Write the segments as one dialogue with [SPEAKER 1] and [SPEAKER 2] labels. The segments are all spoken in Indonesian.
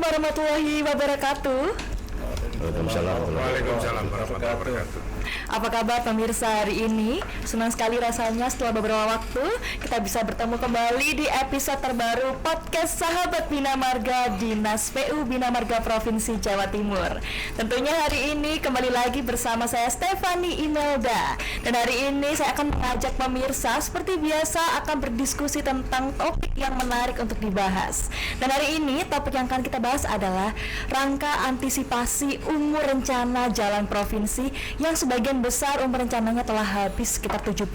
[SPEAKER 1] warahmatullahi wabarakatuh.
[SPEAKER 2] Waalaikumsalam warahmatullahi wabarakatuh.
[SPEAKER 1] Apa kabar pemirsa hari ini? Senang sekali rasanya setelah beberapa waktu kita bisa bertemu kembali di episode terbaru podcast Sahabat Bina Marga Dinas PU Bina Marga Provinsi Jawa Timur. Tentunya hari ini kembali lagi bersama saya Stefani Imelda. Dan hari ini saya akan mengajak pemirsa seperti biasa akan berdiskusi tentang topik yang menarik untuk dibahas. Dan hari ini topik yang akan kita bahas adalah rangka antisipasi umur rencana jalan provinsi yang sebagian besar umur rencananya telah habis sekitar 70%.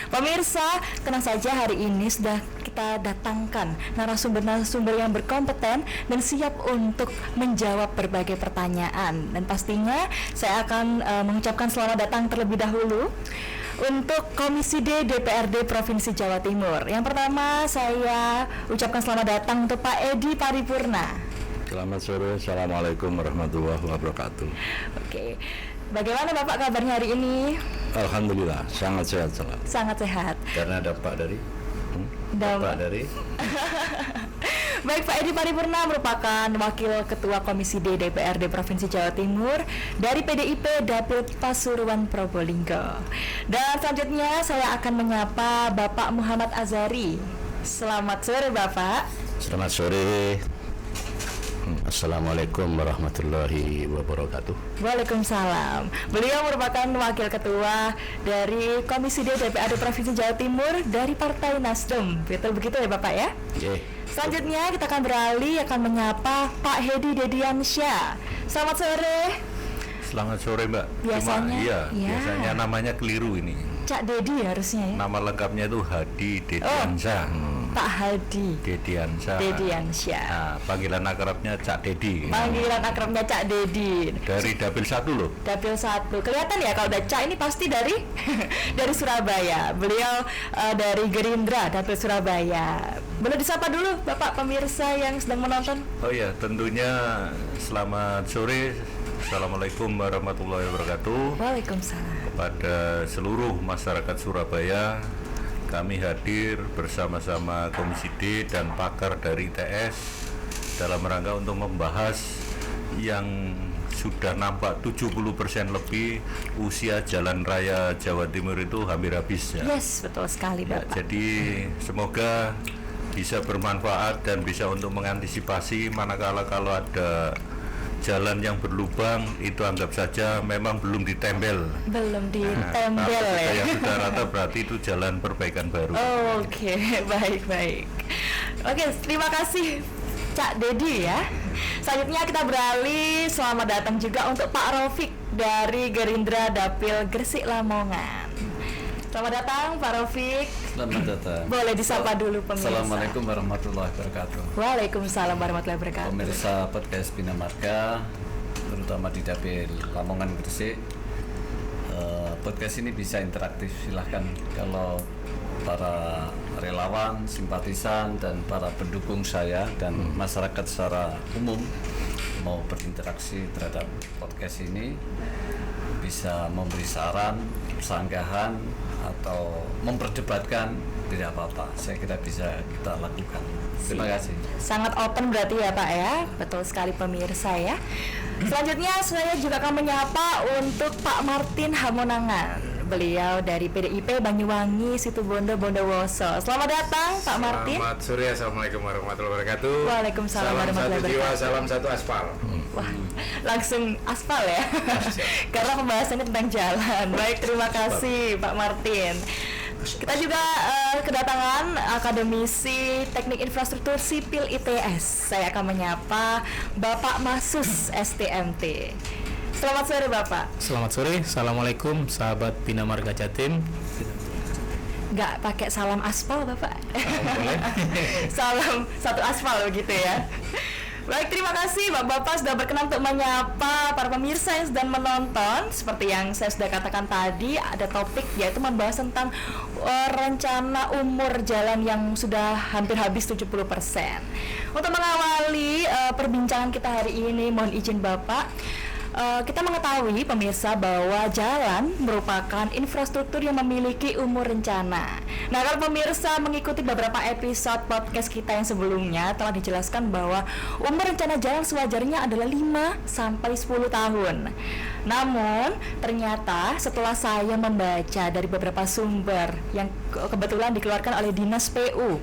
[SPEAKER 1] Pemirsa, tenang saja, hari ini sudah kita datangkan narasumber-narasumber yang berkompeten dan siap untuk menjawab berbagai pertanyaan. Dan pastinya saya akan mengucapkan selamat datang terlebih dahulu untuk Komisi D DPRD Provinsi Jawa Timur. Yang pertama saya ucapkan selamat datang untuk Pak Edi Paripurna.
[SPEAKER 2] Selamat sore, Assalamualaikum warahmatullahi wabarakatuh.
[SPEAKER 1] Oke, bagaimana Bapak kabarnya hari ini?
[SPEAKER 2] Alhamdulillah, sangat sehat selalu.
[SPEAKER 1] Sangat sehat.
[SPEAKER 2] Karena ada Pak dari Bapak dari
[SPEAKER 1] Baik, Pak Edi Paripurna merupakan Wakil Ketua Komisi D DPRD Provinsi Jawa Timur dari PDIP Dapil Pasuruan Probolinggo. Dan selanjutnya saya akan menyapa Bapak Muhammad Azhari. Selamat sore Bapak.
[SPEAKER 2] Selamat sore. Assalamualaikum warahmatullahi wabarakatuh.
[SPEAKER 1] Waalaikumsalam. Beliau merupakan Wakil Ketua dari Komisi D DPRD Provinsi Jawa Timur dari Partai Nasdem. Betul begitu ya Bapak ya?
[SPEAKER 2] Yeah.
[SPEAKER 1] Selanjutnya kita akan beralih akan menyapa Pak Hedi Dediansyah. Selamat sore.
[SPEAKER 2] Selamat sore Mbak.
[SPEAKER 1] Biasanya,
[SPEAKER 2] biasanya namanya keliru ini.
[SPEAKER 1] Cak Dedi harusnya ya.
[SPEAKER 2] Nama lengkapnya itu Hadi Dediansyah.
[SPEAKER 1] Pak Hadi
[SPEAKER 2] Dediansyah. Nah, panggilan akrabnya Cak Dedi.
[SPEAKER 1] Panggilan akrabnya Cak Dedi.
[SPEAKER 2] Dari Dapil 1 loh.
[SPEAKER 1] Dapil 1. Kelihatan ya kalau udah Cak ini pasti dari dari Surabaya. Beliau dari Gerindra Dapil Surabaya. Boleh disapa dulu Bapak pemirsa yang sedang menonton?
[SPEAKER 2] Oh ya, tentunya selamat sore. Assalamualaikum warahmatullahi wabarakatuh.
[SPEAKER 1] Waalaikumsalam.
[SPEAKER 2] Kepada seluruh masyarakat Surabaya, kami hadir bersama-sama Komisi D dan pakar dari ITS dalam rangka untuk membahas yang sudah nampak 70% lebih usia jalan raya Jawa Timur itu hampir habis ya.
[SPEAKER 1] Yes, betul sekali Bapak.
[SPEAKER 2] Jadi semoga bisa bermanfaat dan bisa untuk mengantisipasi manakala kalau ada jalan yang berlubang itu anggap saja memang belum ditempel.
[SPEAKER 1] Belum ditempel ya.
[SPEAKER 2] Yang sudah rata berarti itu jalan perbaikan baru.
[SPEAKER 1] Oke, baik. Oke, terima kasih Cak Dedi ya. Selanjutnya kita beralih, selamat datang juga untuk Pak Raufik dari Gerindra Dapil Gresik Lamongan. Selamat datang Pak Raufik.
[SPEAKER 3] Selamat datang.
[SPEAKER 1] Boleh disapa dulu pemirsa.
[SPEAKER 3] Assalamualaikum warahmatullahi wabarakatuh.
[SPEAKER 1] Waalaikumsalam warahmatullahi wabarakatuh.
[SPEAKER 3] Pemirsa podcast Bina Marga, terutama di Dapil Lamongan Gresik, podcast ini bisa interaktif. Silahkan kalau para relawan, simpatisan dan para pendukung saya dan masyarakat secara umum mau berinteraksi terhadap podcast ini, bisa memberi saran, sanggahan atau memperdebatkan, tidak apa-apa. Saya kira bisa kita lakukan. Terima kasih.
[SPEAKER 1] Sangat open berarti ya Pak ya. Betul sekali pemirsa ya. Selanjutnya saya juga akan menyapa untuk Pak Martin Hamonangan. Beliau dari PDIP Banyuwangi Situbondo Bondowoso. Selamat datang Pak Martin.
[SPEAKER 4] Selamat sore, Assalamualaikum warahmatullahi wabarakatuh.
[SPEAKER 1] Waalaikumsalam warahmatullahi
[SPEAKER 4] Salam satu jiwa,
[SPEAKER 1] wabarakatuh.
[SPEAKER 4] salam satu aspal.
[SPEAKER 1] Wah, langsung aspal ya. Karena pembahasannya tentang jalan. Baik, terima kasih Pak Martin. Kita juga kedatangan akademisi Teknik Infrastruktur Sipil ITS. Saya akan menyapa Bapak Masus STMT. Selamat sore Bapak.
[SPEAKER 5] Selamat sore, Assalamualaikum sahabat Bina Marga Jatim.
[SPEAKER 1] Nggak pakai salam aspal Bapak? Salam satu aspal begitu ya. Baik, terima kasih Bapak-Bapak sudah berkenan untuk menyapa para pemirsa yang sedang menonton. Seperti yang saya sudah katakan tadi, ada topik yaitu membahas tentang rencana umur jalan yang sudah hampir habis 70%. Untuk mengawali perbincangan kita hari ini, mohon izin Bapak, Kita mengetahui pemirsa bahwa jalan merupakan infrastruktur yang memiliki umur rencana. Nah, kalau pemirsa mengikuti beberapa episode podcast kita yang sebelumnya telah dijelaskan bahwa umur rencana jalan sewajarnya adalah 5 sampai 10 tahun. Namun, ternyata setelah saya membaca dari beberapa sumber yang kebetulan dikeluarkan oleh Dinas PU,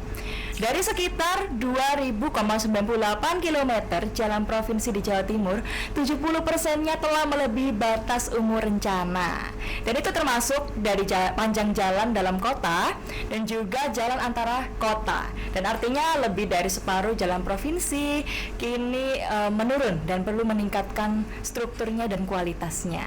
[SPEAKER 1] dari sekitar 2000,98 km jalan provinsi di Jawa Timur, 70%-nya telah melebihi batas umur rencana. Dan itu termasuk dari panjang jalan dalam kota dan juga jalan antara kota. Dan artinya lebih dari separuh jalan provinsi kini menurun dan perlu meningkatkan strukturnya dan kualitasnya.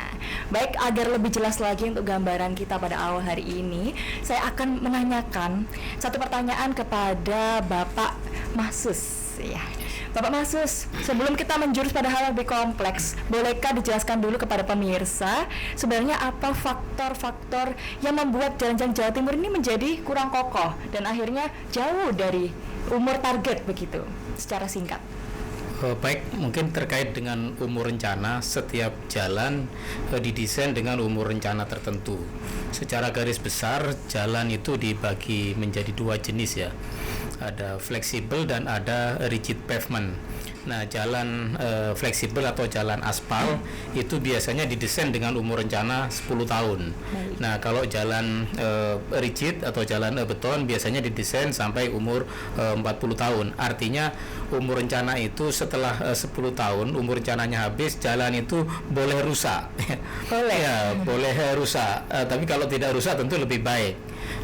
[SPEAKER 1] Baik, agar lebih jelas lagi untuk gambaran kita pada awal hari ini, saya akan menanyakan satu pertanyaan kepada Bapak Mahsus, ya. Bapak Mahsus, sebelum kita menjurus pada hal lebih kompleks, bolehkah dijelaskan dulu kepada pemirsa sebenarnya apa faktor-faktor yang membuat jalan-jalan Jawa Timur ini menjadi kurang kokoh dan akhirnya jauh dari umur target begitu, secara singkat?
[SPEAKER 5] Baik, mungkin terkait dengan umur rencana, setiap jalan didesain dengan umur rencana tertentu. Secara garis besar, jalan itu dibagi menjadi 2 jenis ya. Ada fleksibel dan ada rigid pavement. Nah, jalan fleksibel atau jalan aspal itu biasanya didesain dengan umur rencana 10 tahun. Nah, kalau jalan rigid atau jalan beton biasanya didesain sampai umur 40 tahun. Artinya umur rencana itu setelah 10 tahun umur rencananya habis, jalan itu boleh rusak.
[SPEAKER 1] Boleh.
[SPEAKER 5] Ya, boleh rusak. Tapi kalau tidak rusak tentu lebih baik.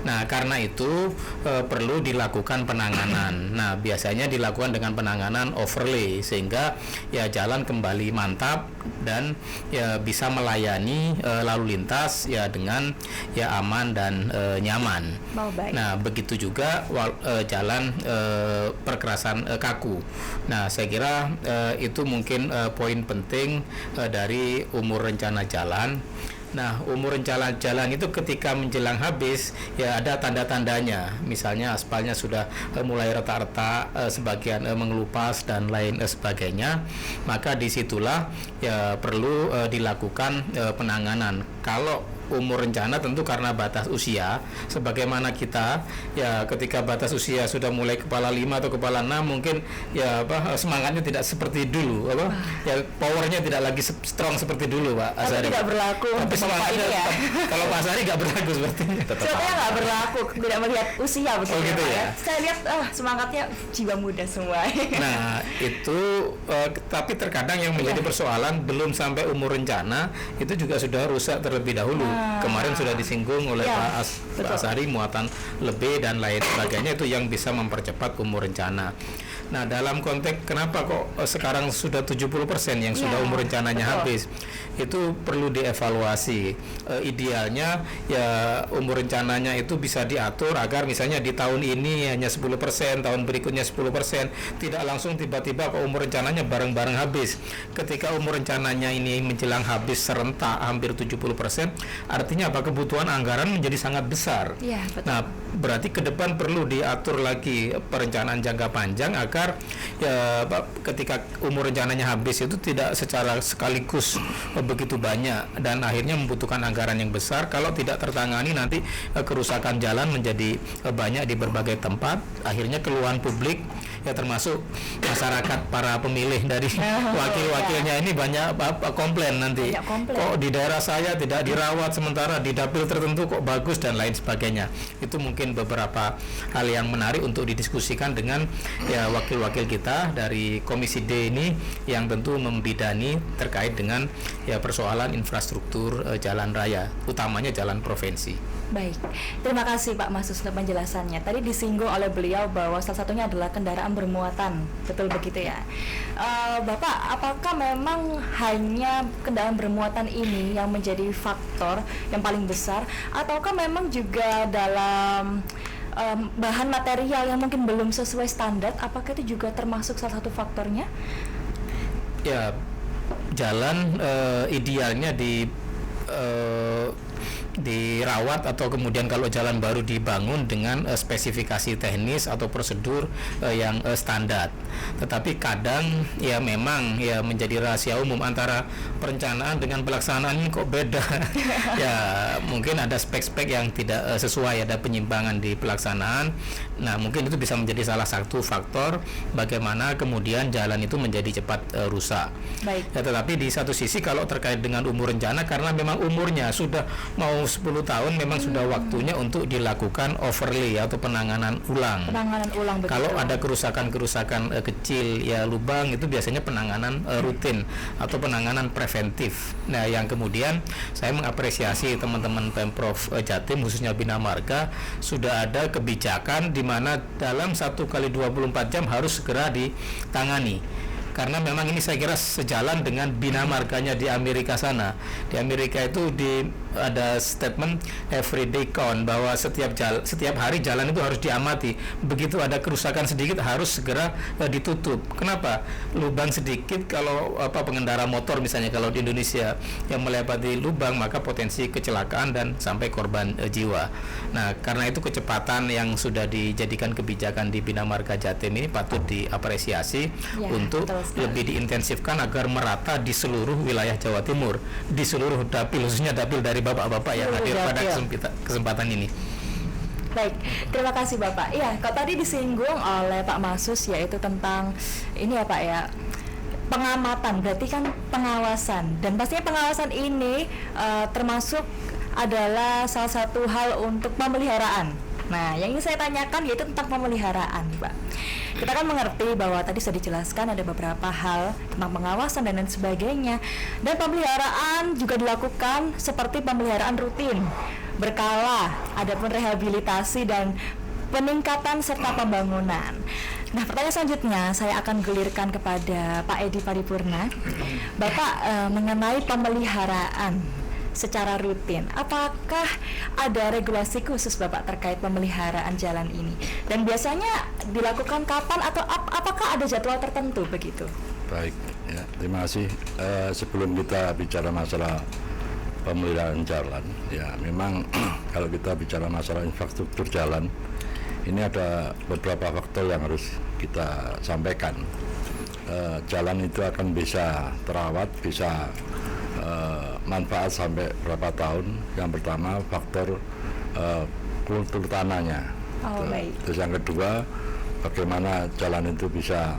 [SPEAKER 5] Nah, karena itu perlu dilakukan penanganan. Nah, biasanya dilakukan dengan penanganan overlay sehingga ya jalan kembali mantap dan ya bisa melayani lalu lintas ya dengan ya aman dan nyaman.
[SPEAKER 1] Oh, baik.
[SPEAKER 5] Nah, begitu juga jalan perkerasan kaku. Nah, saya kira itu mungkin poin penting dari umur rencana jalan. Nah, umur rencana jalan itu ketika menjelang habis ya ada tanda-tandanya. Misalnya aspalnya sudah mulai retak-retak, sebagian mengelupas dan lain sebagainya. Maka disitulah ya perlu dilakukan penanganan. Kalau umur rencana tentu karena batas usia, sebagaimana kita ya ketika batas usia sudah mulai kepala 5 atau kepala 6 mungkin ya semangatnya tidak seperti dulu ya powernya tidak lagi strong seperti dulu Pak Asari.
[SPEAKER 1] Tidak berlaku
[SPEAKER 5] tapi
[SPEAKER 1] untuk
[SPEAKER 5] semangatnya
[SPEAKER 1] ini ya.
[SPEAKER 5] Kalau Pak Asari nggak berlaku sepertinya.
[SPEAKER 1] Saya nggak berlaku, tidak melihat usia begitu.
[SPEAKER 5] Oh, gitu ya?
[SPEAKER 1] Saya lihat semangatnya jiwa muda semua.
[SPEAKER 5] Nah, itu tapi terkadang yang menjadi persoalan belum sampai umur rencana itu juga sudah rusak terlebih dahulu. Kemarin sudah disinggung oleh Pak Asari muatan lebih dan lain sebagainya, itu yang bisa mempercepat umur rencana. Nah, dalam konteks kenapa kok sekarang sudah 70% yang sudah umur rencananya habis, itu perlu dievaluasi. Idealnya ya umur rencananya itu bisa diatur agar misalnya di tahun ini hanya 10%, tahun berikutnya 10%, tidak langsung tiba-tiba kok umur rencananya bareng-bareng habis. Ketika umur rencananya ini menjelang habis serentak hampir 70%, artinya apa? Kebutuhan anggaran menjadi sangat besar.
[SPEAKER 1] Ya, betul.
[SPEAKER 5] Nah, berarti ke depan perlu diatur lagi perencanaan jangka panjang agar ya ketika umur rencananya habis itu tidak secara sekaligus begitu banyak dan akhirnya membutuhkan anggaran yang besar. Kalau tidak tertangani nanti kerusakan jalan menjadi banyak di berbagai tempat, akhirnya keluhan publik ya termasuk masyarakat para pemilih dari wakil-wakilnya ini banyak komplain nanti. Kok di daerah saya tidak dirawat sementara di dapil tertentu kok bagus dan lain sebagainya. Itu mungkin beberapa hal yang menarik untuk didiskusikan dengan ya wakil-wakil kita dari Komisi D ini yang tentu membidani terkait dengan ya persoalan infrastruktur jalan raya, utamanya jalan provinsi.
[SPEAKER 1] Baik, terima kasih Pak Mahsus untuk penjelasannya. Tadi disinggung oleh beliau bahwa salah satunya adalah kendaraan bermuatan, betul begitu ya? Bapak, apakah memang hanya kendaraan bermuatan ini yang menjadi faktor yang paling besar, ataukah memang juga dalam bahan material yang mungkin belum sesuai standar, apakah itu juga termasuk salah satu faktornya?
[SPEAKER 5] Ya, jalan idealnya dirawat atau kemudian kalau jalan baru dibangun dengan spesifikasi teknis atau prosedur yang standar. Tetapi kadang ya memang ya menjadi rahasia umum antara perencanaan dengan pelaksanaan ini kok beda. Ya mungkin ada spek-spek yang tidak sesuai, ada penyimpangan di pelaksanaan. Nah mungkin itu bisa menjadi salah satu faktor bagaimana kemudian jalan itu menjadi cepat rusak.
[SPEAKER 1] Baik.
[SPEAKER 5] Ya, tetapi di satu sisi kalau terkait dengan umur rencana, karena memang umurnya sudah mau 10 tahun, memang sudah waktunya untuk dilakukan overlay atau penanganan ulang.
[SPEAKER 1] Penanganan ulang, betul.
[SPEAKER 5] Kalau ada kerusakan kecil ya lubang, itu biasanya penanganan rutin atau penanganan preventif. Nah yang kemudian saya mengapresiasi teman-teman Pemprov Jatim khususnya Bina Marga sudah ada kebijakan di mana dalam 1 kali 24 jam harus segera ditangani. Karena memang ini saya kira sejalan dengan Bina Marganya di Amerika sana. Di Amerika itu ada statement everyday count, bahwa setiap hari jalan itu harus diamati. Begitu ada kerusakan sedikit harus segera ditutup. Kenapa? Lubang sedikit kalau pengendara motor misalnya kalau di Indonesia yang melewati lubang, maka potensi kecelakaan dan sampai korban jiwa. Nah, karena itu kecepatan yang sudah dijadikan kebijakan di Bina Marga Jatim ini patut diapresiasi ya, untuk lebih diintensifkan agar merata di seluruh wilayah Jawa Timur, di seluruh dapil, khususnya dapil dari bapak-bapak yang hadir pada kesempatan ini.
[SPEAKER 1] Baik, terima kasih Bapak. Iya, kalau tadi disinggung oleh Pak Masus yaitu tentang ini ya Pak ya, pengamatan, berarti kan pengawasan, dan pastinya pengawasan ini termasuk adalah salah satu hal untuk pemeliharaan. Nah, yang ingin saya tanyakan yaitu tentang pemeliharaan, Pak. Kita kan mengerti bahwa tadi sudah dijelaskan ada beberapa hal tentang pengawasan dan lain sebagainya. Dan pemeliharaan juga dilakukan seperti pemeliharaan rutin, berkala, adapun rehabilitasi dan peningkatan serta pembangunan. Nah, pertanyaan selanjutnya saya akan gelirkan kepada Pak Edi Paripurna. Bapak mengenai pemeliharaan secara rutin, apakah ada regulasi khusus Bapak terkait pemeliharaan jalan ini? Dan biasanya dilakukan kapan atau apakah ada jadwal tertentu begitu?
[SPEAKER 6] Baik, ya, terima kasih. Sebelum kita bicara masalah pemeliharaan jalan, ya memang kalau kita bicara masalah infrastruktur jalan, ini ada beberapa faktor yang harus kita sampaikan. Jalan itu akan bisa terawat, bisa manfaat sampai berapa tahun. Yang pertama faktor kultur tanahnya. Terus yang kedua bagaimana jalan itu bisa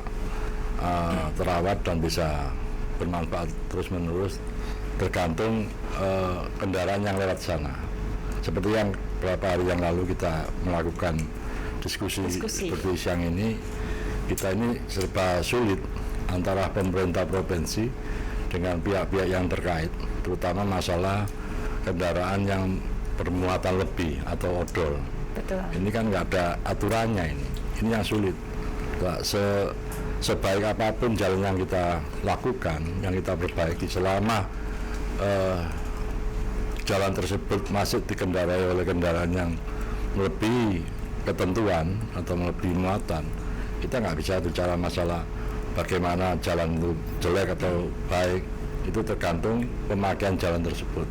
[SPEAKER 6] terawat dan bisa bermanfaat terus menerus, tergantung kendaraan yang lewat sana. Seperti yang beberapa hari yang lalu kita melakukan diskusi. Seperti siang ini, kita ini serba sulit antara pemerintah provinsi dengan pihak-pihak yang terkait, terutama masalah kendaraan yang bermuatan lebih atau odol.
[SPEAKER 1] Betul. Ini
[SPEAKER 6] kan nggak ada aturannya ini yang sulit. Sebaik apapun jalan yang kita lakukan, yang kita perbaiki, selama jalan tersebut masih dikendarai oleh kendaraan yang melebihi ketentuan atau melebihi muatan, kita nggak bisa bicara masalah bagaimana jalan itu jelek atau baik. Itu tergantung pemakaian jalan tersebut.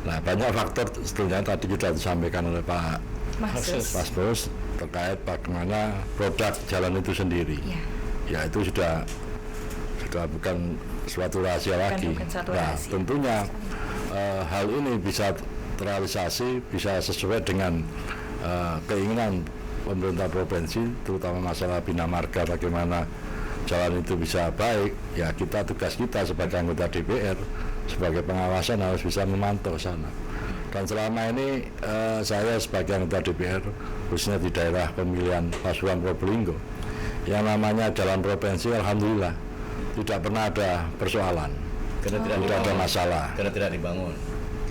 [SPEAKER 6] Nah, banyak faktor sebetulnya tadi sudah disampaikan oleh Pak Bos terkait bagaimana produk jalan itu sendiri. Ya itu sudah bukan suatu rahasia lagi. Nah, tentunya hal ini bisa terrealisasi, bisa sesuai dengan keinginan pemerintah provinsi, terutama masalah Bina Marga, bagaimana jalan itu bisa baik. Ya tugas kita sebagai anggota DPR, sebagai pengawasan harus bisa memantau sana. Dan selama ini saya sebagai anggota DPR, khususnya di daerah pemilihan Pasuruan Probolinggo, yang namanya jalan provinsi, alhamdulillah tidak pernah ada persoalan, tidak ada masalah.
[SPEAKER 3] Karena tidak dibangun.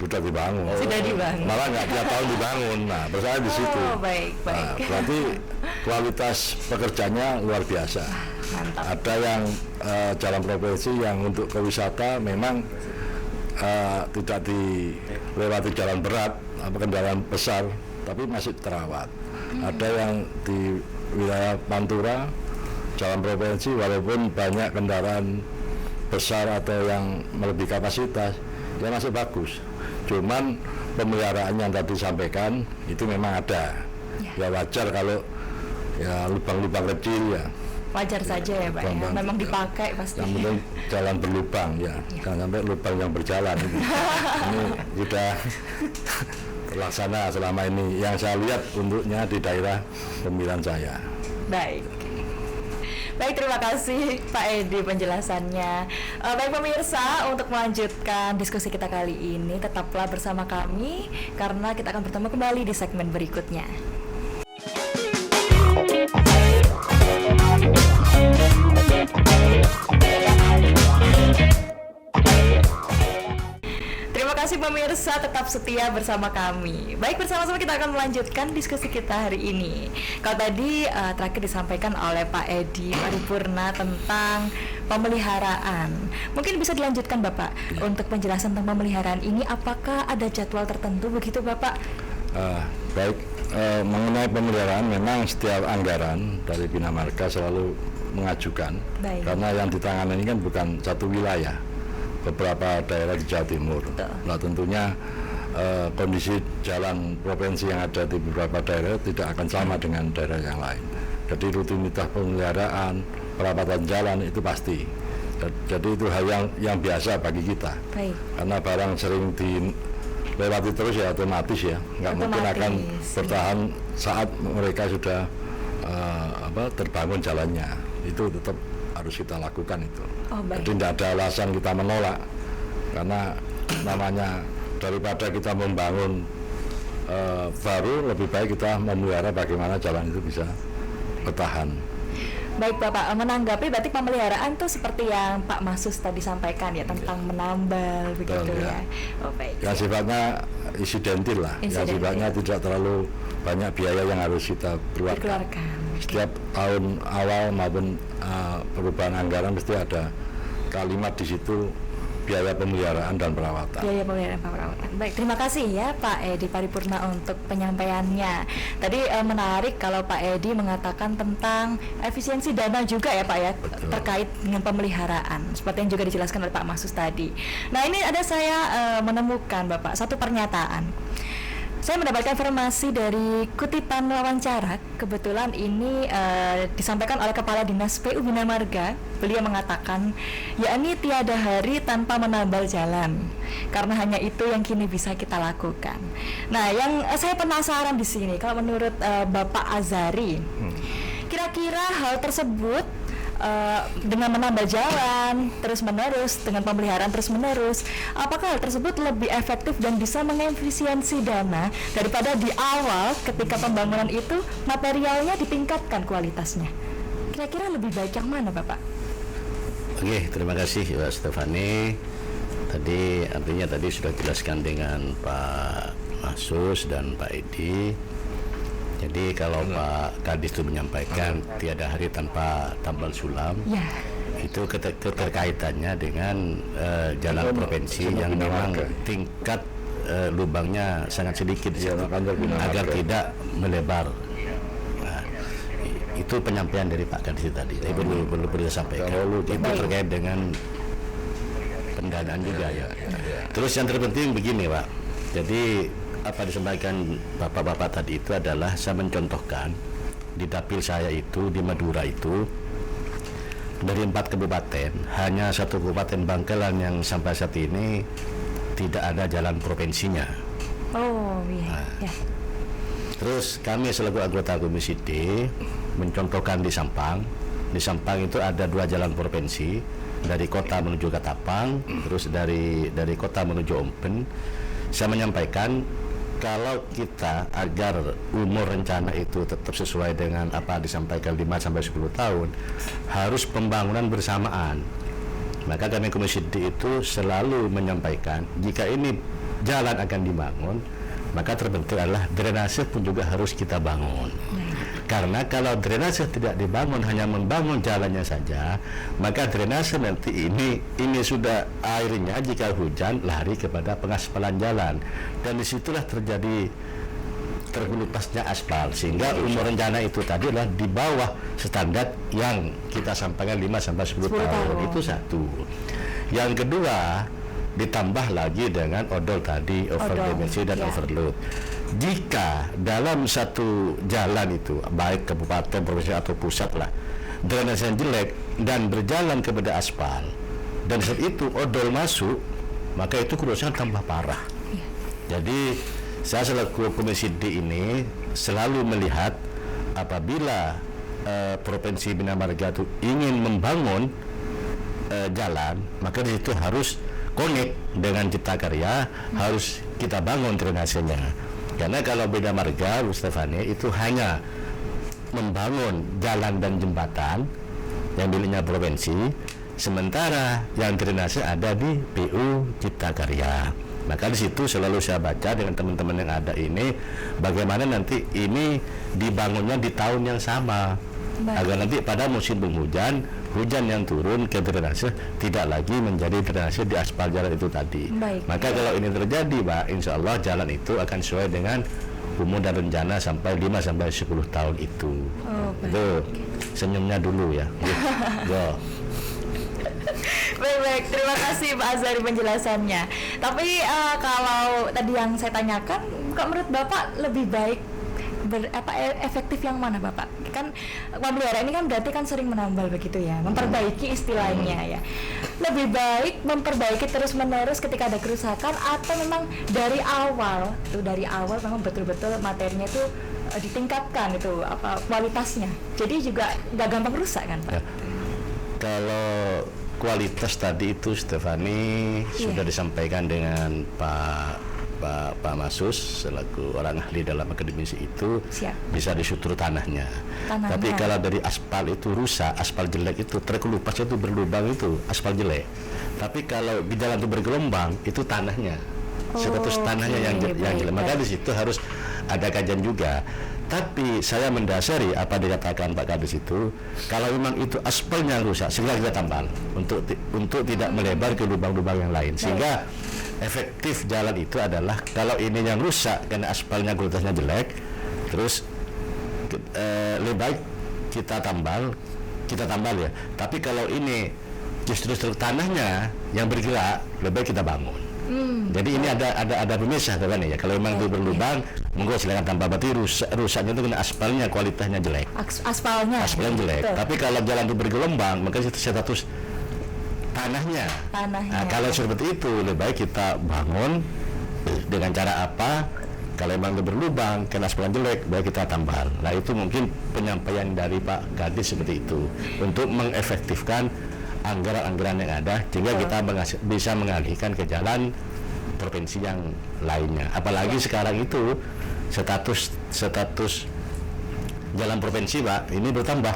[SPEAKER 6] Sudah dibangun.
[SPEAKER 1] Sudah dibangun.
[SPEAKER 6] Malah nggak tiap tahun dibangun. Nah, persoalan di situ.
[SPEAKER 1] Baik.
[SPEAKER 6] Nah, berarti kualitas pekerjanya luar biasa.
[SPEAKER 1] Mantap.
[SPEAKER 6] Ada yang jalan provinsi yang untuk ke wisata memang tidak dilewati jalan berat, kendaraan besar, tapi masih terawat. Ada yang di wilayah Pantura, jalan provinsi, walaupun banyak kendaraan besar atau yang melebihi kapasitas, ya masih bagus. Cuman pemeliharaan yang tadi sampaikan itu memang ada. Ya wajar kalau ya lubang-lubang kecil ya.
[SPEAKER 1] Wajar saja ya Pak ya,
[SPEAKER 6] Lubang-lubang.
[SPEAKER 1] memang dipakai pasti.
[SPEAKER 6] Yang penting jalan berlubang ya, jangan sampai lubang yang berjalan. Ini sudah terlaksana selama ini. Yang saya lihat untuknya di daerah pemilihan saya.
[SPEAKER 1] Baik. Baik, terima kasih Pak Edi penjelasannya. Baik pemirsa, untuk melanjutkan diskusi kita kali ini, tetaplah bersama kami karena kita akan bertemu kembali di segmen berikutnya. Terima kasih pemirsa, tetap setia bersama kami. Baik, bersama-sama kita akan melanjutkan diskusi kita hari ini. Kalau tadi terakhir disampaikan oleh Pak Edi Paripurna tentang pemeliharaan. Mungkin bisa dilanjutkan Bapak untuk penjelasan tentang pemeliharaan ini, apakah ada jadwal tertentu begitu Bapak?
[SPEAKER 6] Baik, mengenai pemeliharaan memang setiap anggaran dari Bina Marga selalu mengajukan.
[SPEAKER 1] Baik.
[SPEAKER 6] Karena yang ditangani ini kan bukan satu wilayah, beberapa daerah di Jawa Timur.
[SPEAKER 1] Betul.
[SPEAKER 6] Nah tentunya kondisi jalan provinsi yang ada di beberapa daerah tidak akan sama dengan daerah yang lain. Jadi rutinitas pemeliharaan, perawatan jalan itu pasti. Jadi itu hal yang biasa bagi kita.
[SPEAKER 1] Baik.
[SPEAKER 6] Karena barang sering dilewati terus ya otomatis ya, nggak mungkin akan bertahan saat mereka sudah terbangun jalannya. Itu tetap harus kita lakukan itu.
[SPEAKER 1] Oh, baik.
[SPEAKER 6] Jadi tidak ada alasan kita menolak, karena namanya daripada kita membangun baru, lebih baik kita memelihara bagaimana jalan itu bisa bertahan.
[SPEAKER 1] Baik Bapak, menanggapi berarti pemeliharaan tuh seperti yang Pak Masus tadi sampaikan ya, tentang menambal begitu
[SPEAKER 6] Betul,
[SPEAKER 1] ya.
[SPEAKER 6] ya.
[SPEAKER 1] Oh baik.
[SPEAKER 6] Yang sifatnya insidentil lah, yang
[SPEAKER 1] Insidentil.
[SPEAKER 6] sifatnya tidak terlalu banyak biaya yang harus kita keluarkan.
[SPEAKER 1] Dikeluarkan.
[SPEAKER 6] Setiap tahun awal maupun perubahan anggaran mesti ada kalimat di situ, biaya pemeliharaan dan perawatan.
[SPEAKER 1] Biaya pemeliharaan perawatan. Baik, terima kasih ya Pak Edi Paripurna untuk penyampaiannya. Tadi menarik kalau Pak Edi mengatakan tentang efisiensi dana juga ya Pak ya.
[SPEAKER 6] Betul.
[SPEAKER 1] Terkait dengan pemeliharaan, seperti yang juga dijelaskan oleh Pak Masus tadi. Nah ini ada saya menemukan Bapak satu pernyataan. Saya mendapatkan informasi dari kutipan wawancara. Kebetulan ini disampaikan oleh Kepala Dinas PU Bina Marga. Beliau mengatakan, yakni tiada hari tanpa menambal jalan, karena hanya itu yang kini bisa kita lakukan. Nah, yang saya penasaran di sini, kalau menurut Bapak Azari, kira-kira hal tersebut dengan menambah jalan terus-menerus, dengan pemeliharaan terus-menerus, apakah hal tersebut lebih efektif dan bisa mengefisiensi dana daripada di awal ketika pembangunan itu materialnya ditingkatkan kualitasnya? Kira-kira lebih baik yang mana Bapak?
[SPEAKER 3] Oke, terima kasih Pak Stefani. Tadi artinya tadi sudah dijelaskan dengan Pak Masus dan Pak Edi. Jadi kalau Pak Kadis itu menyampaikan tiada hari tanpa tambal sulam,
[SPEAKER 1] Ya.
[SPEAKER 3] itu keterkaitannya dengan jalan provinsi yang memang tingkat lubangnya sangat sedikit di situ, agar tidak melebar. Nah, itu penyampaian dari Pak Kadis tadi. Jadi perlu disampaikan. Itu terkait dengan pendanaan juga ya. Terus yang terpenting begini Pak. Jadi apa disampaikan bapak-bapak tadi itu adalah saya mencontohkan di dapil saya itu di Madura itu dari 4 kabupaten hanya 1 kabupaten Bangkalan yang sampai saat ini tidak ada jalan provinsinya.
[SPEAKER 1] Oh iya. Ya.
[SPEAKER 3] Terus kami selaku anggota Komisi D mencontohkan di Sampang. Di Sampang itu ada 2 jalan provinsi, dari kota menuju Katapang, terus dari kota menuju Ompen. Saya menyampaikan kalau kita agar umur rencana itu tetap sesuai dengan apa disampaikan 5-10 tahun, harus pembangunan bersamaan. Maka kami Komisi D itu selalu menyampaikan jika ini jalan akan dibangun, maka terbentuk adalah drainase pun juga harus kita bangun. Karena kalau drainase tidak dibangun, hanya membangun jalannya saja, maka drainase nanti ini sudah airnya jika hujan lari kepada pengaspalan jalan, dan disitulah terjadi terkelupasnya aspal, sehingga umur rencana itu tadi adalah di bawah standar yang kita sampaikan 5-10 tahun. Itu satu. Yang kedua,
[SPEAKER 7] ditambah lagi dengan odol tadi, overdimensi dan
[SPEAKER 1] ya.
[SPEAKER 7] overload. Jika dalam satu jalan itu, baik kabupaten, provinsi atau pusat lah, drainase yang jelek dan berjalan kepada aspal, dan saat itu odol masuk, maka itu kerusakan tambah parah. Jadi saya selaku Komisi D ini selalu melihat apabila Provinsi Bina Marga itu ingin membangun jalan, maka di situ harus connect dengan Cipta Karya, harus kita bangun drainasenya. Karena kalau Bina Marga, Bu Stefani, itu hanya membangun jalan dan jembatan yang miliknya provinsi, sementara yang drainase ada di PU Cipta Karya. Maka di situ selalu saya baca dengan teman-teman yang ada ini, bagaimana nanti ini dibangunnya di tahun yang sama. Agar nanti pada musim penghujan, hujan yang turun ke drainase tidak lagi menjadi drainase di aspal jalan itu tadi. Maka kalau ini terjadi, Pak, insya Allah jalan itu akan sesuai dengan umur dan rencana sampai 5-10 tahun itu. Itu senyumnya dulu ya. Go.
[SPEAKER 1] Baik, terima kasih Pak Azhari penjelasannya. Tapi kalau tadi yang saya tanyakan, kok menurut Bapak lebih baik efektif yang mana, Bapak? Kan pemelihara ini kan berarti kan sering menambal begitu ya, memperbaiki istilahnya ya. Lebih baik memperbaiki terus-menerus ketika ada kerusakan, atau memang dari awal memang betul-betul materinya itu ditingkatkan itu kualitasnya. Jadi juga nggak gampang rusak kan, Pak?
[SPEAKER 7] Ya. Kalau kualitas tadi itu Stefani sudah disampaikan dengan Pak Masus selaku orang ahli dalam akademisi itu. Bisa disutur tanahnya. Tapi kalau dari aspal itu rusak, aspal jelek itu terkelupas, itu berlubang, itu aspal jelek. Tapi kalau di jalan itu bergelombang, itu tanahnya, status tanahnya yang jelek. Maka di situ harus ada kajian juga. Tapi saya mendasari apa dikatakan Pak Kadis itu, kalau memang itu aspalnya rusak, segera kita tambal untuk tidak melebar ke lubang-lubang yang lain. Sehingga efektif jalan itu adalah kalau ini yang rusak karena aspalnya kualitasnya jelek, terus lebih baik kita tambal ya. Tapi kalau ini justru tanahnya yang bergerak, lebih baik kita bangun. Jadi ini ada pemisah kan ya. Kalau memang itu berlubang, monggo silakan tambah. Berarti rusaknya itu kena aspalnya, kualitasnya jelek. Aspalnya jelek. Betul. Tapi kalau jalan itu bergelombang, maka itu status tanahnya. Nah, kalau seperti itu lebih baik kita bangun dengan cara apa? Kalau memang itu berlubang, kena aspalnya jelek, baik kita tambal. Nah, itu mungkin penyampaian dari Pak Gadis seperti itu untuk mengefektifkan anggaran-anggaran yang ada, sehingga kita bisa mengalihkan ke jalan provinsi yang lainnya. Apalagi sekarang itu status jalan provinsi, Pak, ini bertambah.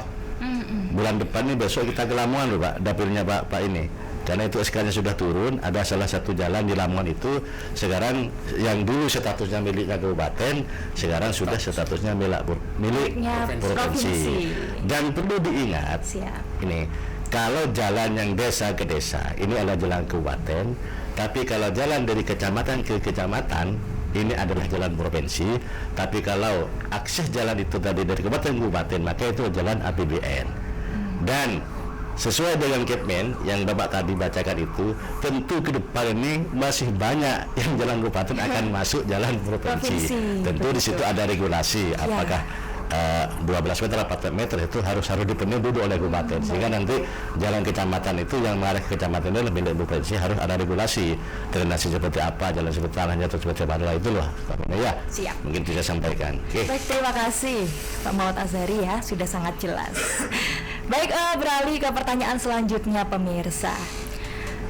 [SPEAKER 7] Bulan depan nih, besok kita ke Lamongan loh, Pak, dapilnya Pak ini. Karena itu SK-nya sudah turun, ada salah satu jalan di Lamongan itu sekarang yang dulu statusnya miliknya kabupaten, sekarang sudah statusnya miliknya provinsi. Dan perlu diingat, ini kalau jalan yang desa ke desa ini adalah jalan kabupaten, tapi kalau jalan dari kecamatan ke kecamatan ini adalah jalan provinsi. Tapi kalau akses jalan itu tadi dari kabupaten ke kabupaten, maka itu jalan APBN. Dan sesuai dengan Kepmen yang Bapak tadi bacakan itu, tentu ke depan ini masih banyak yang jalan kabupaten akan masuk jalan provinsi. Tentu di situ ada regulasi, apakah 12 meter, 4 meter itu harus dipenuhi dulu oleh kabupaten, sehingga nanti jalan kecamatan itu yang mengarah ke kecamatan itu lebih dari provinsi harus ada regulasi drainase seperti apa, jalan seperti tanahnya atau seperti apa itu loh. Ya, mungkin bisa sampaikan.
[SPEAKER 1] Baik, terima kasih Pak Muhammad Azhari ya, sudah sangat jelas. Baik, beralih ke pertanyaan selanjutnya pemirsa.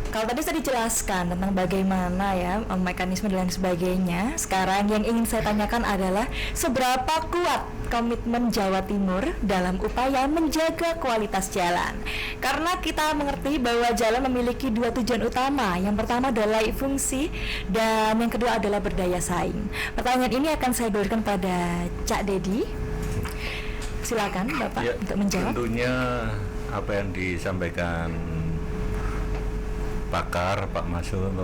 [SPEAKER 1] Kalau tadi saya dijelaskan tentang bagaimana ya mekanisme dan lain sebagainya, sekarang yang ingin saya tanyakan adalah seberapa kuat komitmen Jawa Timur dalam upaya menjaga kualitas jalan. Karena kita mengerti bahwa jalan memiliki dua tujuan utama. Yang pertama adalah fungsi, dan yang kedua adalah berdaya saing. Pertanyaan ini akan saya berikan pada Cak Dedi. Silakan Bapak untuk menjawab.
[SPEAKER 2] Tentunya apa yang disampaikan pakar Pak Masus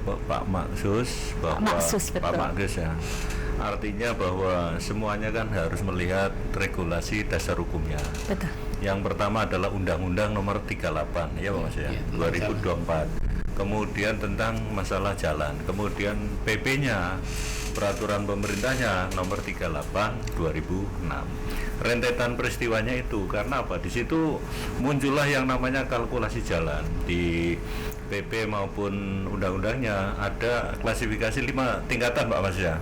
[SPEAKER 2] ya, artinya bahwa semuanya kan harus melihat regulasi dasar hukumnya. Betul. Yang pertama adalah Undang-Undang Nomor 38 ya Pak Mas ya, 2024. kemudian tentang masalah jalan, kemudian PP-nya, peraturan pemerintahnya nomor 38 2006. Rentetan peristiwanya itu karena apa? Di situ muncullah yang namanya kalkulasi jalan. Di PP maupun undang-undangnya ada klasifikasi 5 tingkatan, Pak Mas ya.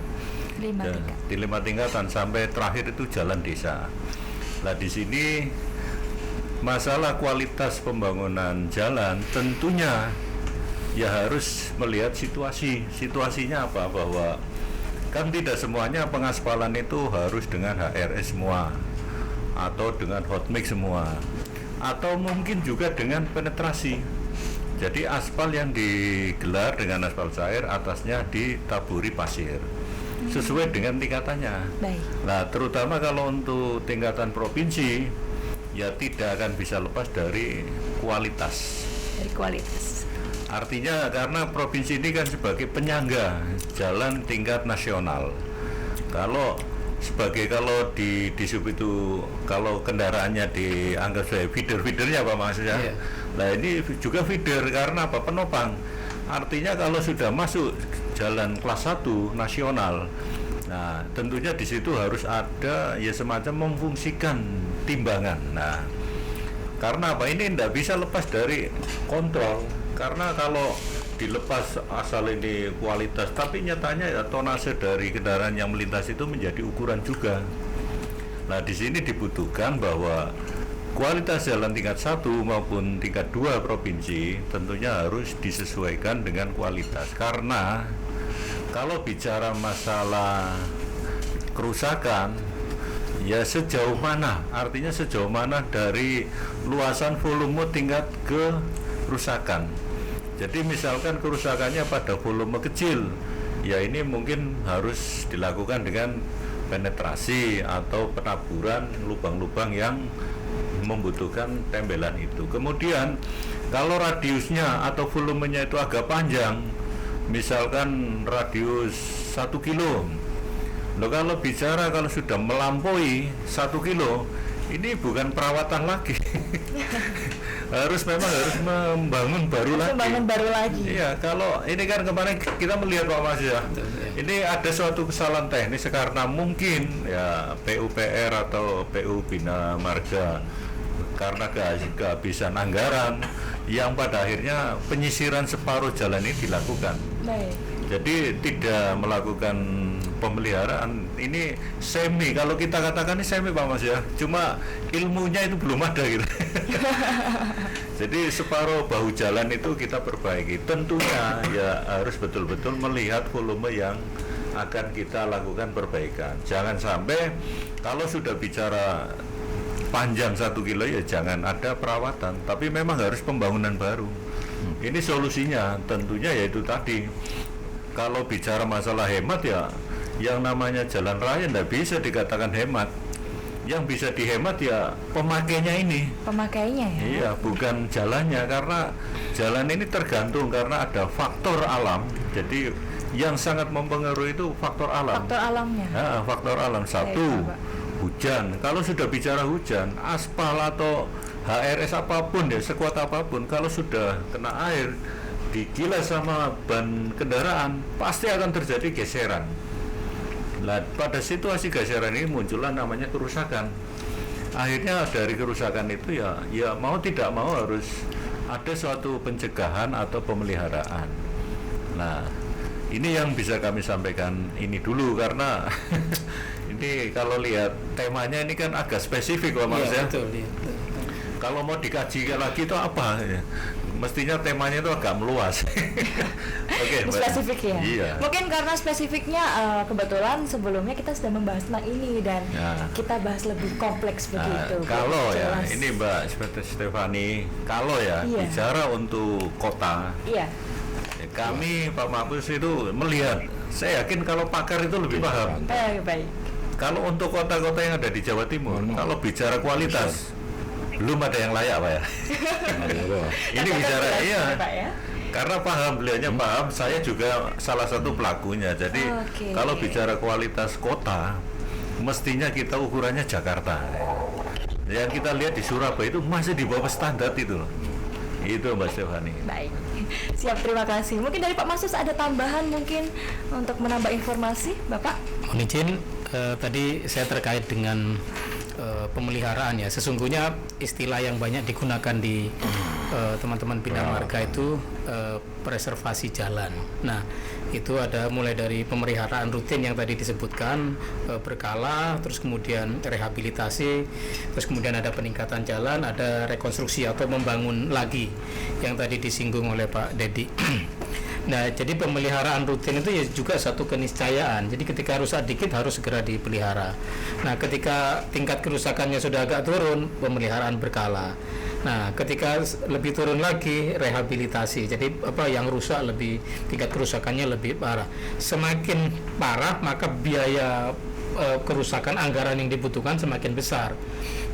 [SPEAKER 1] 5 tingkat.
[SPEAKER 2] Di 5 tingkatan sampai terakhir itu jalan desa. Nah, di sini masalah kualitas pembangunan jalan tentunya ya harus melihat situasinya apa, bahwa kan tidak semuanya pengaspalan itu harus dengan HRS semua atau dengan hot mix semua, atau mungkin juga dengan penetrasi. Jadi aspal yang digelar dengan aspal cair, atasnya ditaburi pasir sesuai dengan tingkatannya.
[SPEAKER 1] Baik.
[SPEAKER 2] Nah, terutama kalau untuk tingkatan provinsi ya tidak akan bisa lepas dari kualitas.
[SPEAKER 1] Dari kualitas.
[SPEAKER 2] Artinya karena provinsi ini kan sebagai penyangga jalan tingkat nasional. Kalau di sub itu, kalau kendaraannya dianggap sebagai feedernya Pak maksudnya.
[SPEAKER 5] Iya.
[SPEAKER 2] Nah, ini juga feeder karena apa? Penopang. Artinya kalau sudah masuk jalan kelas 1 nasional, nah tentunya di situ harus ada ya semacam memfungsikan timbangan. Nah, karena apa? Ini tidak bisa lepas dari kontrol. Karena kalau dilepas asal ini kualitas, tapi nyatanya ya tonase dari kendaraan yang melintas itu menjadi ukuran juga. Nah, di sini dibutuhkan bahwa kualitas jalan tingkat 1 maupun tingkat 2 provinsi tentunya harus disesuaikan dengan kualitas. Karena kalau bicara masalah kerusakan, ya sejauh mana, artinya sejauh mana dari luasan volume tingkat kerusakan. Jadi misalkan kerusakannya pada volume kecil, ya ini mungkin harus dilakukan dengan penetrasi atau penaburan lubang-lubang yang membutuhkan tembelan itu. Kemudian kalau radiusnya atau volumenya itu agak panjang, misalkan radius 1 kilo. Loh, kalau bicara kalau sudah melampaui 1 kilo, ini bukan perawatan lagi. harus membangun baru lagi.
[SPEAKER 1] Membangun baru lagi.
[SPEAKER 2] Iya, kalau ini kan kemarin kita melihat Pak Mas ya. Ini ada suatu kesalahan teknis karena mungkin ya PUPR atau PU Bina Marga karena kehabisan anggaran yang pada akhirnya penyisiran separuh jalan ini dilakukan.
[SPEAKER 1] Baik.
[SPEAKER 2] Jadi tidak melakukan pemeliharaan, ini semi, kalau kita katakan ini semi Pak Mas ya, cuma ilmunya itu belum ada gitu. Jadi separuh bahu jalan itu kita perbaiki. Tentunya ya harus betul-betul melihat volume yang akan kita lakukan perbaikan. Jangan sampai kalau sudah bicara panjang 1 kilo ya jangan ada perawatan, tapi memang harus pembangunan baru. Ini solusinya tentunya yaitu tadi. Kalau bicara masalah hemat ya, yang namanya jalan raya tidak bisa dikatakan hemat. Yang bisa dihemat ya pemakainya ini.
[SPEAKER 1] Pemakainya ya.
[SPEAKER 2] Iya, bukan jalannya, karena jalan ini tergantung karena ada faktor alam. Jadi yang sangat mempengaruhi itu faktor alam.
[SPEAKER 1] Faktor alamnya.
[SPEAKER 2] Nah, faktor alam satu, hujan. Kalau sudah bicara hujan, aspal atau HRS apapun ya, sekuat apapun, kalau sudah kena air, digilas sama ban kendaraan, pasti akan terjadi geseran. Nah, pada situasi geseran ini muncullah namanya kerusakan. Akhirnya dari kerusakan itu ya mau tidak mau harus ada suatu pencegahan atau pemeliharaan. Nah, ini yang bisa kami sampaikan ini dulu karena ini kalau lihat temanya ini kan agak spesifik Pak Mas ya.
[SPEAKER 5] Betul, iya, betul.
[SPEAKER 2] Kalau mau dikaji lagi itu apa ya? Mestinya temanya itu agak meluas. Oke,
[SPEAKER 1] spesifik ya.
[SPEAKER 2] Iya.
[SPEAKER 1] Mungkin karena spesifiknya kebetulan sebelumnya kita sudah membahas tentang ini dan kita bahas lebih kompleks begitu.
[SPEAKER 2] Kalau ya,
[SPEAKER 1] jelas.
[SPEAKER 2] ini Mbak Stefani, kalau ya bicara untuk kota, kami Pak Mahfuz itu melihat, saya yakin kalau pakar itu lebih paham.
[SPEAKER 1] Baik.
[SPEAKER 2] Kalau untuk kota-kota yang ada di Jawa Timur, kalau bicara kualitas, belum ada yang layak Pak ya. Ini bicara iya. Karena paham, beliaunya paham, saya juga salah satu pelakunya. Jadi kalau bicara kualitas kota, mestinya kita ukurannya Jakarta. Yang kita lihat di Surabaya itu masih di bawah standar itu loh. Itu Mbak Stefani.
[SPEAKER 1] Baik, siap, terima kasih. Mungkin dari Pak Masus ada tambahan mungkin untuk menambah informasi, Bapak?
[SPEAKER 5] Mohon izin, tadi saya terkait dengan pemeliharaan ya. Sesungguhnya istilah yang banyak digunakan di teman-teman Bina Marga itu preservasi jalan. Nah, itu ada mulai dari pemeliharaan rutin yang tadi disebutkan, berkala, terus kemudian rehabilitasi, terus kemudian ada peningkatan jalan, ada rekonstruksi atau membangun lagi yang tadi disinggung oleh Pak Dedi. Nah, jadi pemeliharaan rutin itu ya juga satu keniscayaan. Jadi ketika rusak dikit harus segera dipelihara. Nah, ketika tingkat kerusakannya sudah agak turun, pemeliharaan berkala. Nah, ketika lebih turun lagi, rehabilitasi. Jadi yang rusak lebih, tingkat kerusakannya lebih parah. Semakin parah, maka biaya kerusakan anggaran yang dibutuhkan semakin besar.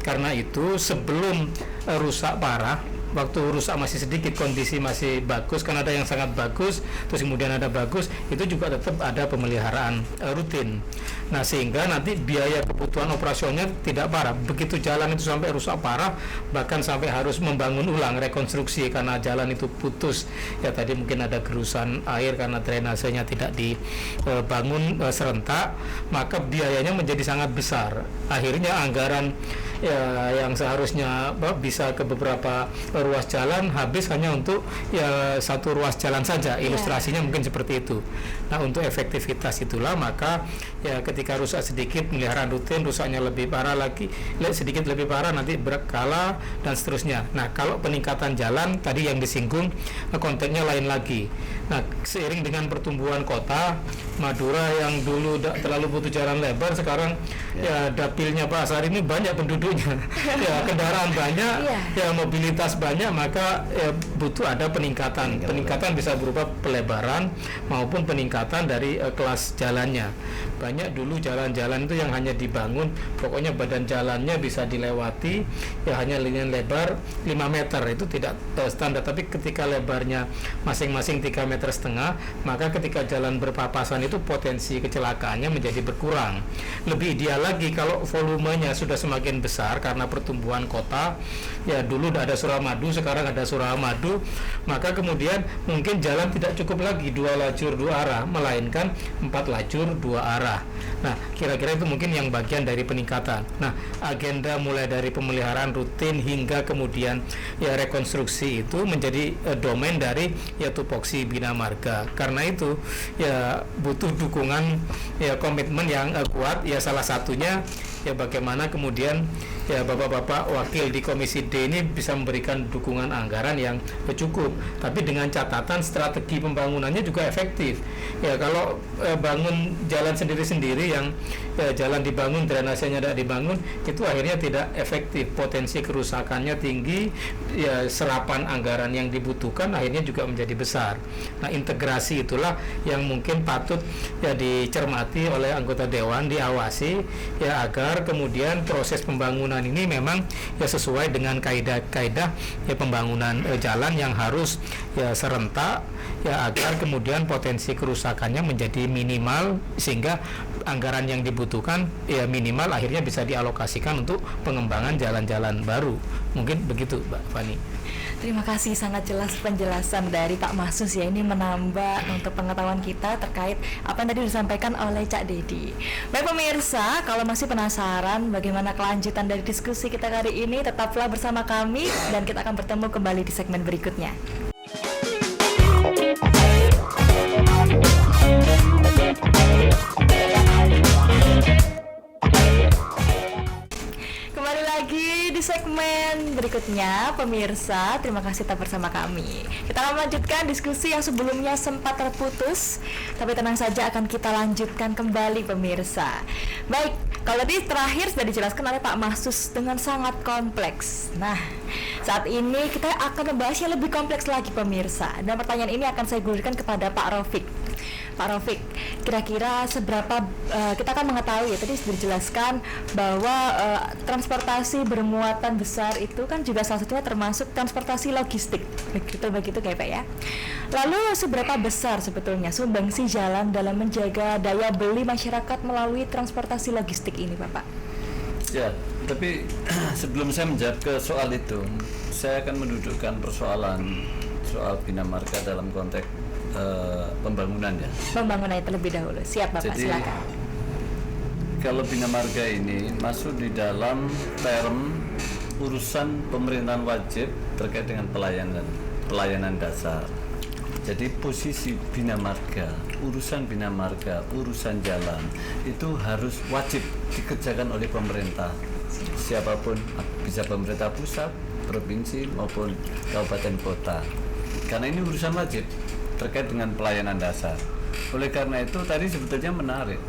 [SPEAKER 5] Karena itu sebelum rusak parah, waktu rusak masih sedikit, kondisi masih bagus, kan ada yang sangat bagus, terus kemudian ada bagus, itu juga tetap ada pemeliharaan rutin. Nah, sehingga nanti biaya kebutuhan operasionalnya tidak parah. Begitu jalan itu sampai rusak parah, bahkan sampai harus membangun ulang, rekonstruksi karena jalan itu putus. Ya tadi mungkin ada gerusan air karena drainasenya tidak dibangun serentak, maka biayanya menjadi sangat besar. Akhirnya anggaran ya yang seharusnya bisa ke beberapa ruas jalan habis hanya untuk ya satu ruas jalan saja. Ilustrasinya mungkin seperti itu. Nah, untuk efektivitas itulah maka ya ketika rusak sedikit pemeliharaan rutin, rusaknya lebih parah lagi, sedikit lebih parah nanti berkala dan seterusnya. Nah, kalau peningkatan jalan tadi yang disinggung konteksnya lain lagi. Nah, seiring dengan pertumbuhan kota, Madura yang dulu terlalu butuh jalan lebar, sekarang ya dapilnya Pak Asari ini banyak penduduknya. Ya kendaraan banyak, ya mobilitas banyak, maka ya, butuh ada peningkatan. Peningkatan bisa berupa pelebaran maupun peningkatan dari kelas jalannya. Banyak dulu jalan-jalan itu yang hanya dibangun, pokoknya badan jalannya bisa dilewati ya hanya dengan lebar 5 meter, itu tidak standar. Tapi ketika lebarnya masing-masing 3,5 meter, maka ketika jalan berpapasan itu potensi kecelakaannya menjadi berkurang. Lebih ideal lagi kalau volumenya sudah semakin besar karena pertumbuhan kota, ya dulu ada Suramadu, sekarang ada Suramadu, maka kemudian mungkin jalan tidak cukup lagi 2 lajur 2 arah, melainkan 4 lajur 2 arah. Nah, kira-kira itu mungkin yang bagian dari peningkatan. Nah, agenda mulai dari pemeliharaan rutin hingga kemudian ya rekonstruksi itu menjadi domain dari ya tupoksi Bina Marga. Karena itu ya butuh dukungan ya komitmen yang kuat, ya salah satunya ya bagaimana kemudian ya bapak-bapak wakil di Komisi D ini bisa memberikan dukungan anggaran yang cukup, tapi dengan catatan strategi pembangunannya juga efektif. Ya kalau bangun jalan sendiri-sendiri yang jalan dibangun, drainasenya tidak dibangun, itu akhirnya tidak efektif, potensi kerusakannya tinggi, ya serapan anggaran yang dibutuhkan akhirnya juga menjadi besar. Nah, integrasi itulah yang mungkin patut ya dicermati oleh anggota dewan, diawasi ya agar kemudian proses pembangunan ini memang ya sesuai dengan kaidah-kaidah ya pembangunan jalan yang harus ya serentak ya agar kemudian potensi kerusakannya menjadi minimal sehingga anggaran yang dibutuhkan ya minimal akhirnya bisa dialokasikan untuk pengembangan jalan-jalan baru. Mungkin begitu, Mbak Fani.
[SPEAKER 1] Terima kasih, sangat jelas penjelasan dari Pak Masus ya, ini menambah untuk pengetahuan kita terkait apa yang tadi disampaikan oleh Cak Dedi. Baik pemirsa, kalau masih penasaran bagaimana kelanjutan dari diskusi kita kali ini, tetaplah bersama kami dan kita akan bertemu kembali di segmen berikutnya. Kembali lagi di segmen berikutnya, pemirsa. Terima kasih tetap bersama kami. Kita akan melanjutkan diskusi yang sebelumnya sempat terputus, tapi tenang saja akan kita lanjutkan kembali, pemirsa. Baik, kalau tadi terakhir sudah dijelaskan oleh Pak Masus dengan sangat kompleks. Nah, saat ini kita akan membahasnya lebih kompleks lagi, pemirsa. Dan pertanyaan ini akan saya gulirkan kepada Pak Raufik. Pak Raufik, kira-kira seberapa kita akan mengetahui ya, tadi sudah dijelaskan bahwa transportasi bermuatan besar itu kan juga salah satunya termasuk transportasi logistik, begitu kayak Pak ya. Lalu seberapa besar sebetulnya sumbangsi jalan dalam menjaga daya beli masyarakat melalui transportasi logistik ini, Bapak?
[SPEAKER 3] Ya, Tapi sebelum saya menjawab ke soal itu, saya akan mendudukkan persoalan soal Bina Marga dalam konteks pembangunan ya.
[SPEAKER 1] Pembangunan terlebih dahulu. Siap Bapak,
[SPEAKER 3] Jadi,
[SPEAKER 1] silakan.
[SPEAKER 3] kalau Bina Marga ini masuk di dalam term urusan pemerintahan wajib terkait dengan pelayanan dasar. Jadi posisi Bina Marga, urusan Bina Marga, urusan jalan itu harus wajib dikerjakan oleh pemerintah. Siapapun, bisa pemerintah pusat, provinsi maupun kabupaten kota. Karena ini urusan wajib terkait dengan pelayanan dasar. Oleh karena itu tadi sebetulnya menarik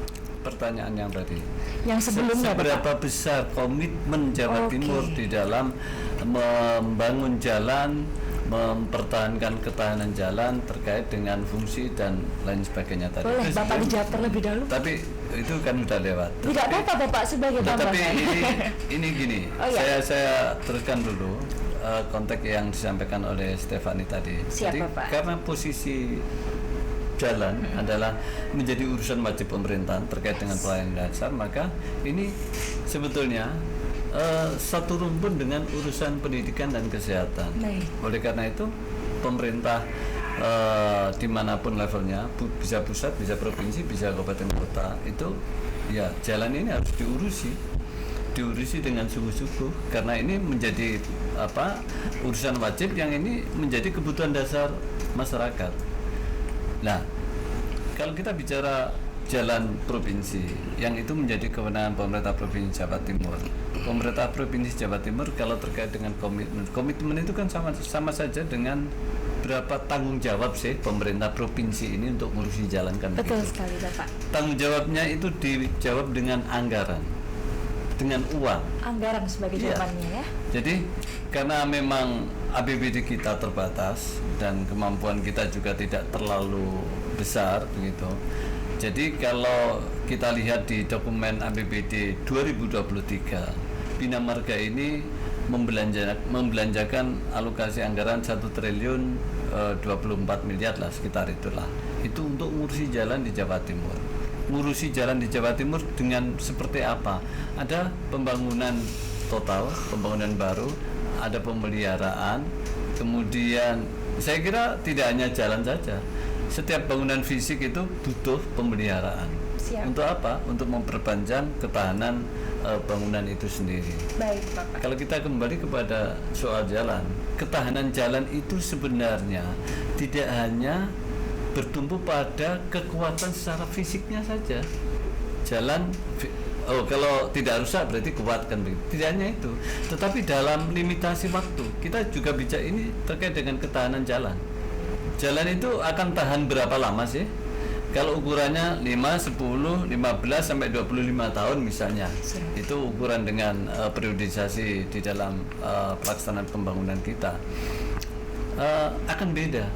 [SPEAKER 3] pertanyaan yang tadi.
[SPEAKER 1] Yang sebelumnya
[SPEAKER 3] Seberapa besar komitmen Jawa Timur di dalam membangun jalan, mempertahankan ketahanan jalan terkait dengan fungsi dan lain sebagainya tadi.
[SPEAKER 1] Boleh Bapak dijawab terlebih dahulu.
[SPEAKER 3] Tapi itu kan sudah lewat.
[SPEAKER 1] Tidak apa-apa Bapak sebagai
[SPEAKER 3] Tapi
[SPEAKER 1] tambahan.
[SPEAKER 3] ini gini,
[SPEAKER 1] Oh, iya.
[SPEAKER 3] saya teruskan dulu konteks yang disampaikan oleh Stefani tadi.
[SPEAKER 1] Siap,
[SPEAKER 3] Jadi
[SPEAKER 1] Bapak.
[SPEAKER 3] karena posisi jalan adalah menjadi urusan wajib pemerintahan terkait dengan pelayanan dasar, maka ini sebetulnya satu rumpun dengan urusan pendidikan dan kesehatan.
[SPEAKER 1] Baik.
[SPEAKER 3] Oleh karena itu pemerintah dimanapun levelnya, bisa pusat, bisa provinsi, bisa kabupaten kota, itu ya jalan ini harus diurusi dengan sungguh-sungguh karena ini menjadi urusan wajib yang ini menjadi kebutuhan dasar masyarakat. Nah, kalau kita bicara jalan provinsi yang itu menjadi kewenangan pemerintah provinsi Jawa Timur. Pemerintah provinsi Jawa Timur kalau terkait dengan komitmen itu kan sama saja dengan berapa tanggung jawab sih pemerintah provinsi ini untuk ngurusi jalan kan.
[SPEAKER 1] Betul
[SPEAKER 3] begitu.
[SPEAKER 1] sekali Bapak.
[SPEAKER 3] Tanggung jawabnya itu dijawab dengan anggaran, dengan uang.
[SPEAKER 1] Anggaran sebagai
[SPEAKER 3] Iya.
[SPEAKER 1] jawabannya ya.
[SPEAKER 3] Jadi karena memang APBD kita terbatas dan kemampuan kita juga tidak terlalu besar begitu. Jadi kalau kita lihat di dokumen APBD 2023, Bina Marga ini membelanjakan alokasi anggaran 1 triliun 24 miliar lah sekitar itulah. Itu untuk ngurusi jalan di Jawa Timur. Ngurusi jalan di Jawa Timur dengan seperti apa? Ada pembangunan total, pembangunan baru, ada pemeliharaan, kemudian saya kira tidak hanya jalan saja. Setiap bangunan fisik itu butuh pemeliharaan.
[SPEAKER 1] Siap.
[SPEAKER 3] Untuk apa? Untuk memperpanjang ketahanan bangunan itu sendiri.
[SPEAKER 1] Baik Bapak.
[SPEAKER 3] Kalau kita kembali kepada soal jalan, ketahanan jalan itu sebenarnya tidak hanya bertumpu pada kekuatan secara fisiknya saja. Jalan, kalau tidak rusak berarti kuat kan begitu. Tidak hanya itu, tetapi dalam limitasi waktu kita juga bicara ini terkait dengan ketahanan jalan. Jalan itu akan tahan berapa lama sih? Kalau ukurannya 5, 10, 15 sampai 25 tahun misalnya. Itu ukuran dengan periodisasi di dalam pelaksanaan pembangunan kita. Akan beda.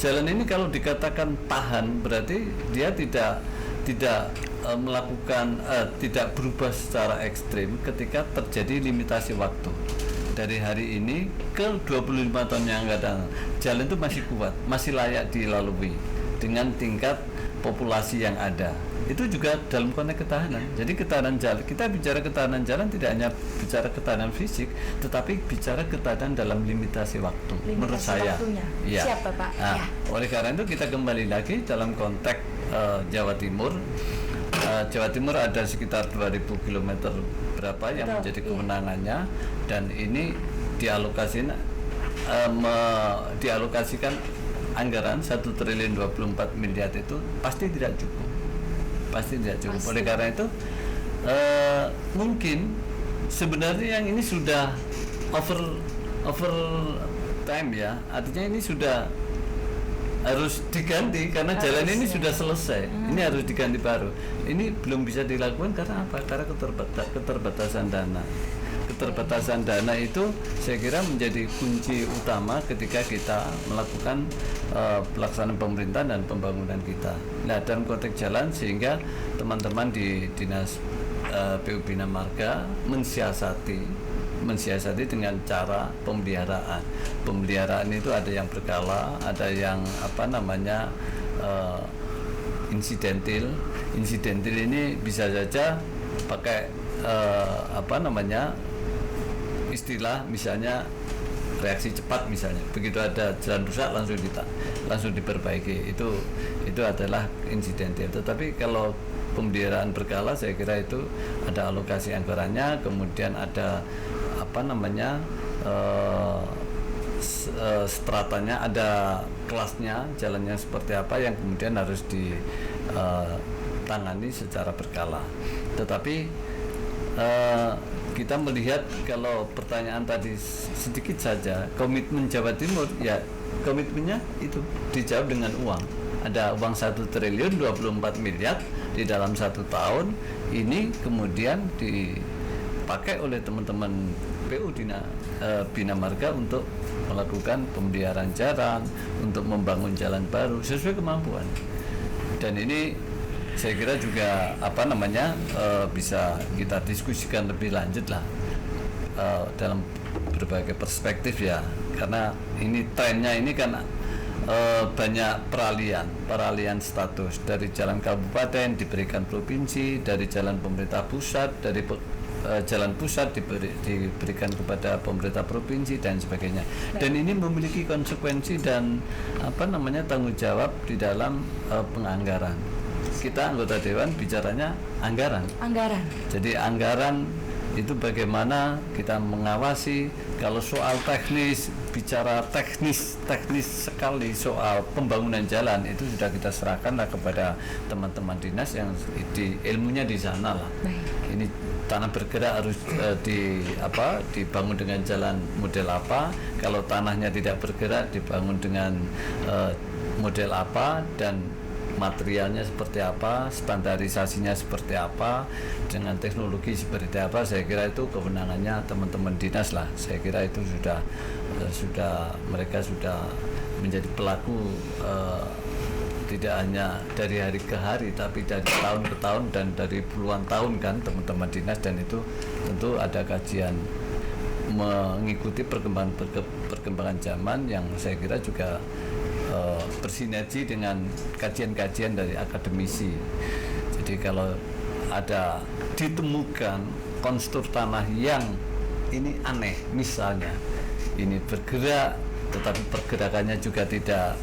[SPEAKER 3] Jalan ini kalau dikatakan tahan berarti dia tidak melakukan tidak berubah secara ekstrim ketika terjadi limitasi waktu. Dari hari ini ke 25 tahun yang akan datang, jalan itu masih kuat, masih layak dilalui dengan tingkat populasi yang ada. Itu juga dalam konteks ketahanan. Jadi ketahanan jalan, kita bicara ketahanan jalan tidak hanya bicara ketahanan fisik, tetapi bicara ketahanan dalam limitasi waktu. Menurut saya.
[SPEAKER 1] Ya. Siap Bapak.
[SPEAKER 3] Nah,
[SPEAKER 1] Ya.
[SPEAKER 3] oleh karena itu kita kembali lagi dalam konteks Jawa Timur. Jawa Timur ada sekitar 2000 km berapa yang
[SPEAKER 1] Betul,
[SPEAKER 3] menjadi
[SPEAKER 1] iya.
[SPEAKER 3] kewenangannya dan ini dialokasikan anggaran 1 triliun 24 miliar itu pasti tidak cukup. Pasti tidak cukup.
[SPEAKER 1] Pasti.
[SPEAKER 3] Oleh karena itu mungkin sebenarnya yang ini sudah over time ya. Artinya ini sudah harus diganti karena jalan ini sudah selesai. Ini harus diganti baru. Ini belum bisa dilakukan karena apa? Karena keterbatasan dana. Keterbatasan dana itu saya kira menjadi kunci utama ketika kita melakukan pelaksanaan pemerintahan dan pembangunan kita. Nah, dalam konteks jalan sehingga teman-teman di Dinas PU Bina Marga mensiasati dengan cara pemeliharaan. Pemeliharaan itu ada yang berkala, ada yang insidentil. Insidentil ini bisa saja pakai istilah misalnya reaksi cepat, misalnya begitu ada jalan rusak langsung diperbaiki, itu adalah insidental. Tetapi kalau pemeliharaan berkala, saya kira itu ada alokasi anggarannya, kemudian ada stratanya, ada kelasnya, jalannya seperti apa yang kemudian harus ditangani secara berkala. Tetapi kita melihat, kalau pertanyaan tadi sedikit saja, komitmen Jawa Timur, ya komitmennya itu dijawab dengan uang. Ada uang 1 triliun 24 miliar di dalam 1 tahun ini, kemudian dipakai oleh teman-teman PU Bina Marga untuk melakukan pemeliharaan jalan, untuk membangun jalan baru sesuai kemampuan. Dan ini saya kira juga bisa kita diskusikan lebih lanjut lah dalam berbagai perspektif ya, karena ini trennya ini kan banyak peralihan status dari jalan kabupaten diberikan provinsi, dari jalan pemerintah pusat, dari jalan pusat diberikan kepada pemerintah provinsi dan sebagainya. Dan ini memiliki konsekuensi dan tanggung jawab di dalam penganggaran. Kita anggota dewan bicaranya anggaran. Jadi anggaran itu bagaimana kita mengawasi. Kalau soal teknis, bicara teknis sekali soal pembangunan jalan, itu sudah kita serahkan lah kepada teman-teman dinas yang ilmunya di sana lah. Ini tanah bergerak harus dibangun dengan jalan model apa, kalau tanahnya tidak bergerak dibangun dengan model apa, dan materialnya seperti apa, standarisasinya seperti apa, dengan teknologi seperti apa. Saya kira itu kewenangannya teman-teman dinas lah. Saya kira itu mereka sudah menjadi pelaku tidak hanya dari hari ke hari, tapi dari tahun ke tahun dan dari puluhan tahun kan teman-teman dinas. Dan itu tentu ada kajian mengikuti perkembangan zaman yang saya kira juga bersinergi dengan kajian-kajian dari akademisi. Jadi kalau ada ditemukan kontur tanah yang ini aneh, misalnya ini bergerak tetapi pergerakannya juga tidak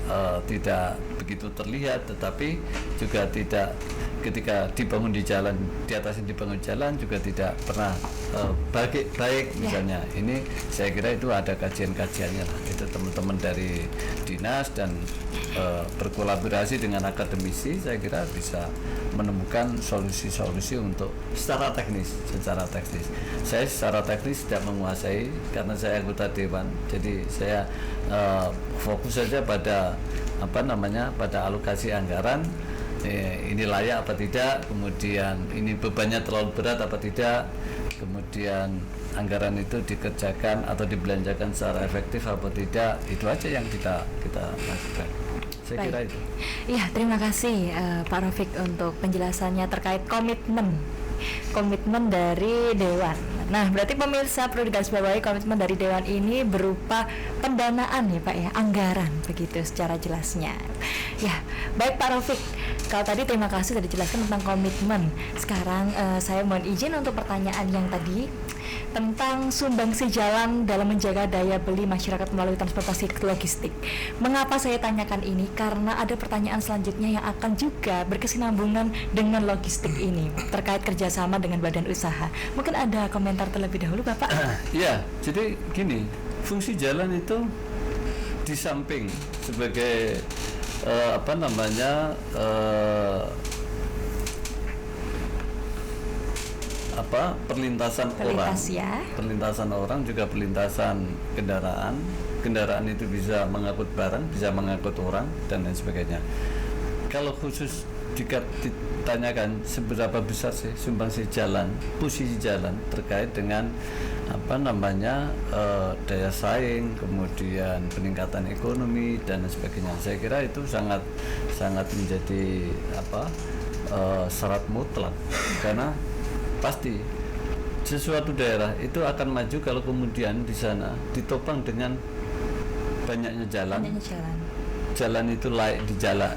[SPEAKER 3] begitu terlihat, tetapi juga tidak, ketika dibangun di jalan, di atasnya dibangun jalan juga tidak pernah baik misalnya. Ini saya kira itu ada kajian-kajiannya lah. Itu teman-teman dari dinas dan berkolaborasi dengan akademisi, saya kira bisa menemukan solusi-solusi untuk secara teknis. Saya secara teknis tidak menguasai karena saya anggota dewan, jadi saya fokus saja pada pada alokasi anggaran. Ini layak apa tidak, kemudian ini bebannya terlalu berat apa tidak, kemudian anggaran itu dikerjakan atau dibelanjakan secara efektif apa tidak. Itu aja yang kita lakukan. Saya kira itu.
[SPEAKER 1] Iya, terima kasih Pak Rafiq untuk penjelasannya terkait komitmen dari Dewan. Nah, berarti pemirsa perlu digarisbawahi, komitmen dari Dewan ini berupa pendanaan ya Pak ya, anggaran begitu secara jelasnya. Ya, baik Pak Rafiq. Kalau tadi terima kasih sudah dijelaskan tentang komitmen. Sekarang saya mohon izin untuk pertanyaan yang tadi tentang sumbangsi jalan dalam menjaga daya beli masyarakat melalui transportasi logistik. Mengapa saya tanyakan ini? Karena ada pertanyaan selanjutnya yang akan juga berkesinambungan dengan logistik ini terkait kerjasama dengan badan usaha. Mungkin ada komentar terlebih dahulu Bapak?
[SPEAKER 3] Ya, jadi gini, fungsi jalan itu di samping sebagai perlintasan orang, juga perlintasan kendaraan itu bisa mengangkut barang, bisa mengangkut orang dan lain sebagainya. Kalau khusus ditanyakan seberapa besar sih sumbangsi jalan, posisi jalan terkait dengan daya saing, kemudian peningkatan ekonomi dan lain sebagainya, saya kira itu sangat menjadi syarat mutlak, karena pasti sesuatu daerah itu akan maju kalau kemudian di sana ditopang dengan banyaknya jalan itu layak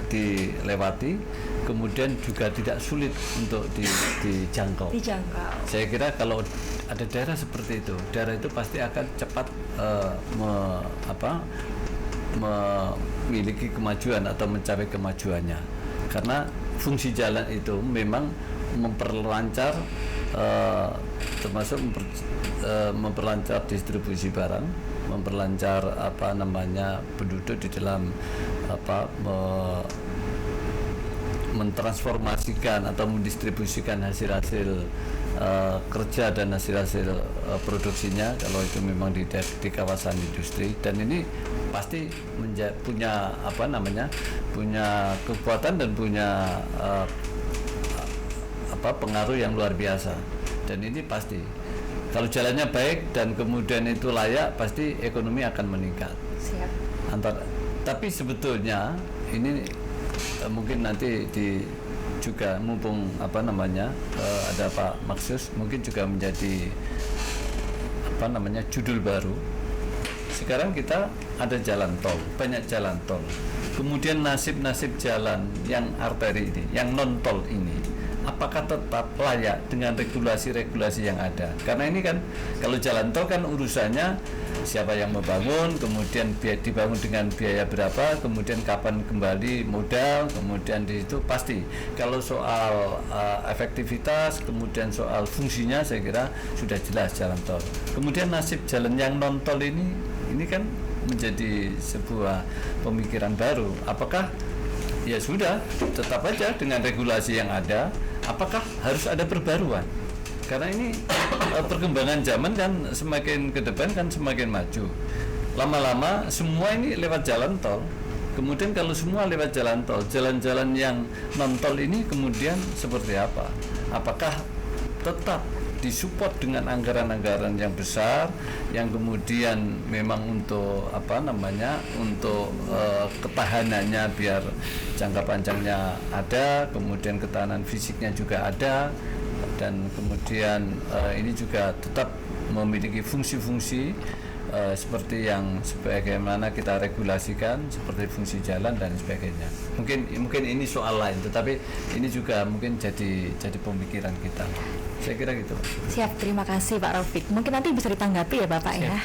[SPEAKER 3] dilewati, kemudian juga tidak sulit untuk dijangkau. Saya kira kalau ada daerah seperti itu, daerah itu pasti akan cepat memiliki kemajuan atau mencapai kemajuannya, karena fungsi jalan itu memang memperlancar termasuk memperlancar distribusi barang, memperlancar penduduk di dalam mentransformasikan atau mendistribusikan hasil-hasil kerja dan hasil-hasil produksinya kalau itu memang di kawasan industri, dan ini pasti punya punya kekuatan dan punya pengaruh yang luar biasa. Dan ini pasti kalau jalannya baik dan kemudian itu layak, pasti ekonomi akan meningkat.
[SPEAKER 1] Siap.
[SPEAKER 3] Tapi sebetulnya ini mungkin nanti juga mumpung ada Pak Maksus, mungkin juga menjadi judul baru. Sekarang kita ada jalan tol, banyak jalan tol. Kemudian nasib-nasib jalan yang arteri ini, yang non tol ini, apakah tetap layak dengan regulasi-regulasi yang ada? Karena ini kan kalau jalan tol kan urusannya siapa yang membangun, kemudian dibangun dengan biaya berapa, kemudian kapan kembali modal, kemudian di situ pasti. Kalau soal efektivitas, kemudian soal fungsinya, saya kira sudah jelas jalan tol. Kemudian nasib jalan yang non tol ini kan menjadi sebuah pemikiran baru. Apakah ya sudah tetap aja dengan regulasi yang ada? Apakah harus ada perbaruan? Karena ini perkembangan zaman kan semakin ke depan kan semakin maju. Lama-lama semua ini lewat jalan tol. Kemudian kalau semua lewat jalan tol, jalan-jalan yang non tol ini kemudian seperti apa? Apakah tetap disupport dengan anggaran-anggaran yang besar yang kemudian memang untuk untuk ketahanannya biar jangka panjangnya ada, kemudian ketahanan fisiknya juga ada, dan kemudian ini juga tetap memiliki fungsi-fungsi seperti yang sebagaimana kita regulasikan, seperti fungsi jalan dan sebagainya. Mungkin ini soal lain, tetapi ini juga mungkin jadi pemikiran kita. Saya kira gitu.
[SPEAKER 1] Siap, terima kasih Pak Raufik. Mungkin nanti bisa ditanggapi ya Bapak. Siap, ya.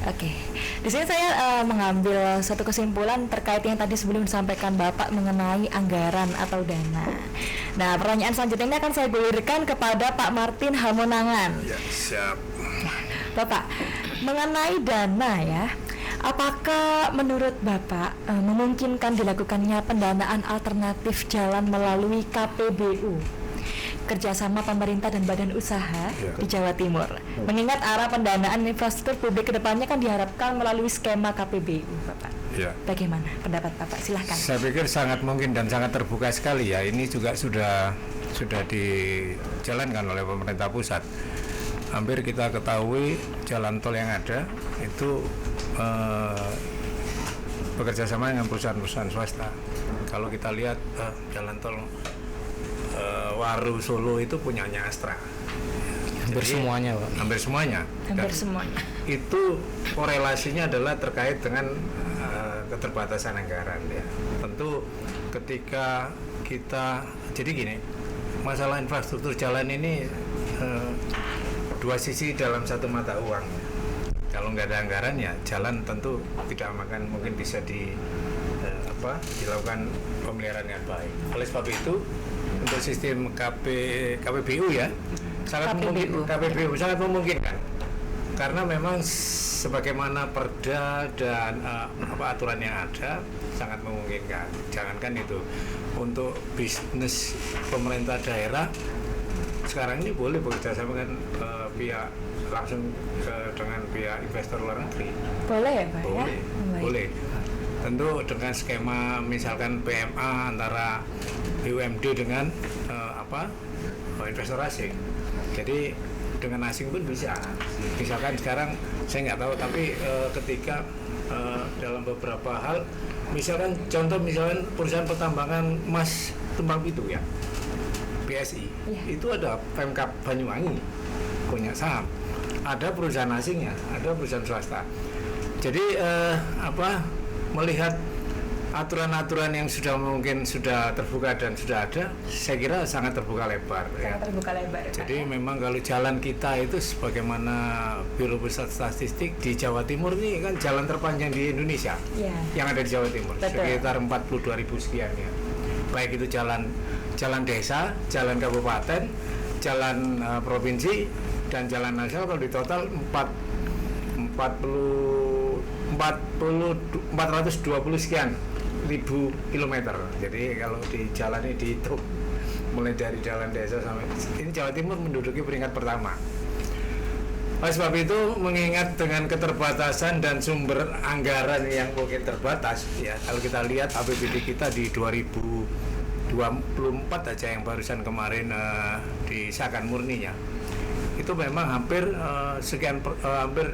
[SPEAKER 1] Oke. Di sini saya mengambil satu kesimpulan terkait yang tadi sebelum disampaikan Bapak mengenai anggaran atau dana. Nah, pertanyaan selanjutnya ini akan saya gulirkan kepada Pak Martin Hamonangan.
[SPEAKER 4] Ya, siap.
[SPEAKER 1] Bapak, mengenai dana ya, apakah menurut Bapak memungkinkan dilakukannya pendanaan alternatif jalan melalui KPBU? Kerjasama pemerintah dan badan usaha di Jawa Timur. Mengingat arah pendanaan infrastruktur publik kedepannya kan diharapkan melalui skema KPBU, Bapak.
[SPEAKER 4] Ya.
[SPEAKER 1] Bagaimana pendapat Bapak? Silahkan.
[SPEAKER 5] Saya pikir sangat mungkin dan sangat terbuka sekali ya. Ini juga sudah dijalankan oleh pemerintah pusat. Hampir kita ketahui jalan tol yang ada itu bekerja sama dengan perusahaan-perusahaan swasta. Kalau kita lihat jalan tol Waru Solo itu punyanya Astra. Hampir semuanya, Pak.
[SPEAKER 1] Hampir semuanya.
[SPEAKER 5] Itu korelasinya adalah terkait dengan keterbatasan anggaran ya. Tentu ketika kita jadi gini, masalah infrastruktur jalan ini dua sisi dalam satu mata uang. Kalau nggak ada anggaran ya jalan tentu tidak akan mungkin bisa dilakukan pemeliharaan dengan baik. Oleh sebab itu untuk sistem KPBU ya sangat memungkinkan karena memang sebagaimana perda dan aturan yang ada sangat memungkinkan. Jangankan itu, untuk bisnis pemerintah daerah sekarang ini boleh bekerja sama dengan pihak langsung dengan pihak investor luar negeri.
[SPEAKER 1] Boleh ya Pak?
[SPEAKER 5] Boleh. Tentu dengan skema misalkan PMA antara BUMD dengan investor asing. Jadi dengan asing pun bisa. Misalkan sekarang saya nggak tahu, tapi ketika dalam beberapa hal, misalkan perusahaan pertambangan emas Tumpang Pitu ya, PSI, itu ada Pemkab Banyuwangi punya saham. Ada perusahaan asingnya, ada perusahaan swasta. Jadi melihat aturan-aturan yang mungkin sudah terbuka dan sudah ada, saya kira sangat terbuka lebar.
[SPEAKER 1] Sangat terbuka lebar.
[SPEAKER 5] Jadi memang kalau jalan kita itu sebagaimana Biro Pusat Statistik di Jawa Timur ini kan jalan terpanjang di Indonesia, yang ada di Jawa Timur.
[SPEAKER 1] Betul.
[SPEAKER 5] Sekitar 42.000 sekian ya. Baik itu jalan desa, jalan kabupaten, jalan provinsi, dan jalan nasional. Kalau di total 420 sekian ribu kilometer. Jadi kalau di jalan ini dihitung mulai dari jalan desa sampai ini, Jawa Timur menduduki peringkat pertama. Oleh sebab itu, mengingat dengan keterbatasan dan sumber anggaran yang mungkin terbatas, ya kalau kita lihat APBD kita di 2024 aja yang barusan kemarin disahkan murninya, itu memang hampir hampir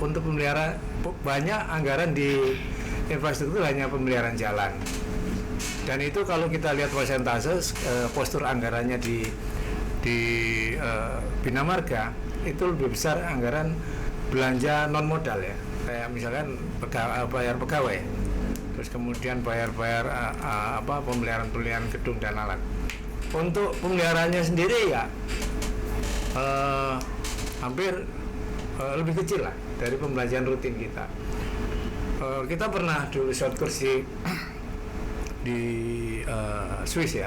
[SPEAKER 5] untuk memelihara banyak anggaran di infrastruktur, hanya pemeliharaan jalan. Dan itu kalau kita lihat persentase postur anggarannya di Bina Marga itu lebih besar anggaran belanja non modal ya, kayak misalkan bayar pegawai, terus kemudian bayar pemeliharaan gedung dan alat. Untuk pemeliharaannya sendiri ya hampir lebih kecil lah dari pembelanjaan rutin kita. Kita pernah dulu short kursi di Swiss ya.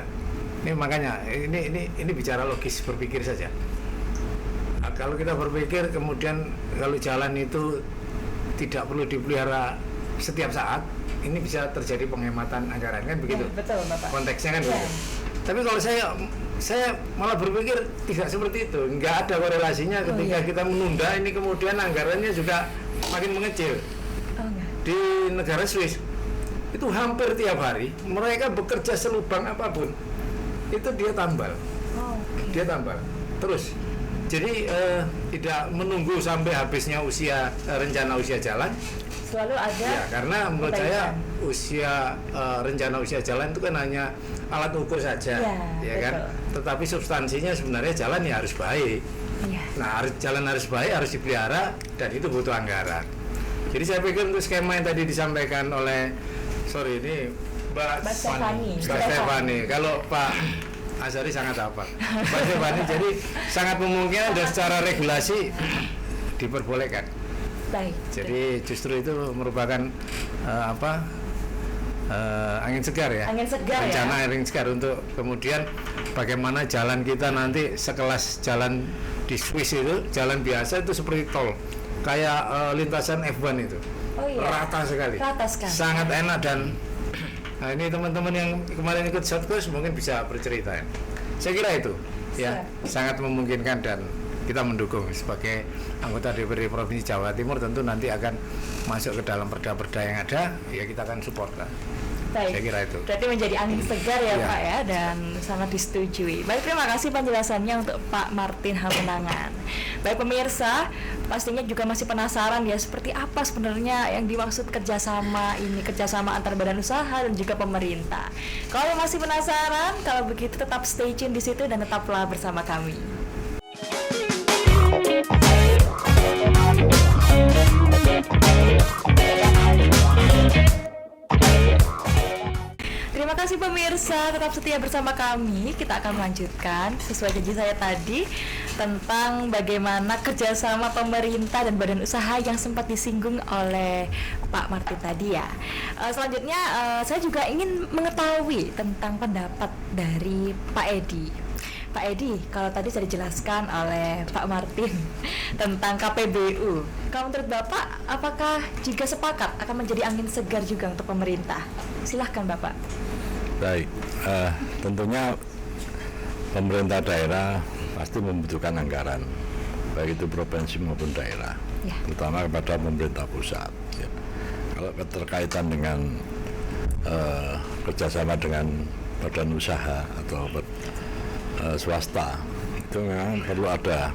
[SPEAKER 5] Ini makanya ini bicara logis berpikir saja. Kalau kita berpikir kemudian kalau jalan itu tidak perlu dipelihara setiap saat, ini bisa terjadi penghematan anggaran kan begitu.
[SPEAKER 1] Ya, betul, Bapak.
[SPEAKER 5] Konteksnya kan
[SPEAKER 1] ya.
[SPEAKER 5] begitu. Tapi kalau saya malah berpikir tidak seperti itu. Nggak ada korelasinya ketika kita menunda ini kemudian anggarannya juga makin mengecil. Di negara Swiss itu hampir tiap hari mereka bekerja selubang apapun itu dia tambal. Dia tambal terus. Jadi tidak menunggu sampai habisnya rencana usia jalan.
[SPEAKER 1] Selalu ada.
[SPEAKER 5] Ya, karena menurut saya rencana usia jalan itu kan hanya alat ukur saja, ya kan. Tetapi substansinya sebenarnya jalan ya harus baik. Nah, jalan harus baik, harus dipelihara, dan itu butuh anggaran. Jadi saya pikir untuk skema yang tadi disampaikan oleh Mbak Stefani, kalau Pak Azhari sangat apa? Mbak Stefani, jadi sangat memungkinkan dan secara regulasi diperbolehkan.
[SPEAKER 1] Baik.
[SPEAKER 5] Jadi justru itu merupakan angin segar ya.
[SPEAKER 1] Angin segar
[SPEAKER 5] rencana angin segar untuk kemudian bagaimana jalan kita nanti sekelas jalan di Swiss itu, jalan biasa itu seperti tol. Kayak lintasan F1 itu. Rata sekali. Sangat enak dan ini teman-teman yang kemarin ikut short course mungkin bisa bercerita ya. Saya kira itu ya sangat memungkinkan dan kita mendukung sebagai anggota DPRD Provinsi Jawa Timur. Tentu nanti akan masuk ke dalam perda-perda yang ada, ya kita akan support lah.
[SPEAKER 1] Baik.
[SPEAKER 5] Saya kira itu.
[SPEAKER 1] Berarti menjadi angin segar ya Pak ya, dan sangat disetujui. Baik, terima kasih penjelasannya untuk Pak Martin Hamenangan. Baik pemirsa, pastinya juga masih penasaran ya seperti apa sebenarnya yang dimaksud kerjasama ini, kerjasama antar badan usaha dan juga pemerintah. Kalau masih penasaran, kalau begitu tetap stay tune di situ dan tetaplah bersama kami. Terima kasih pemirsa, tetap setia bersama kami. Kita akan melanjutkan sesuai janji saya tadi tentang bagaimana kerjasama pemerintah dan badan usaha yang sempat disinggung oleh Pak Martin tadi ya. Selanjutnya saya juga ingin mengetahui tentang pendapat dari Pak Edi. Pak Edi, kalau tadi sudah dijelaskan oleh Pak Martin tentang KPBU, kalau menurut Bapak, apakah juga sepakat akan menjadi angin segar juga untuk pemerintah? Silahkan Bapak.
[SPEAKER 6] Baik, tentunya pemerintah daerah pasti membutuhkan anggaran, baik itu provinsi maupun daerah, terutama kepada pemerintah pusat. Ya. Kalau keterkaitan dengan kerjasama dengan badan usaha atau swasta, itu memang perlu ada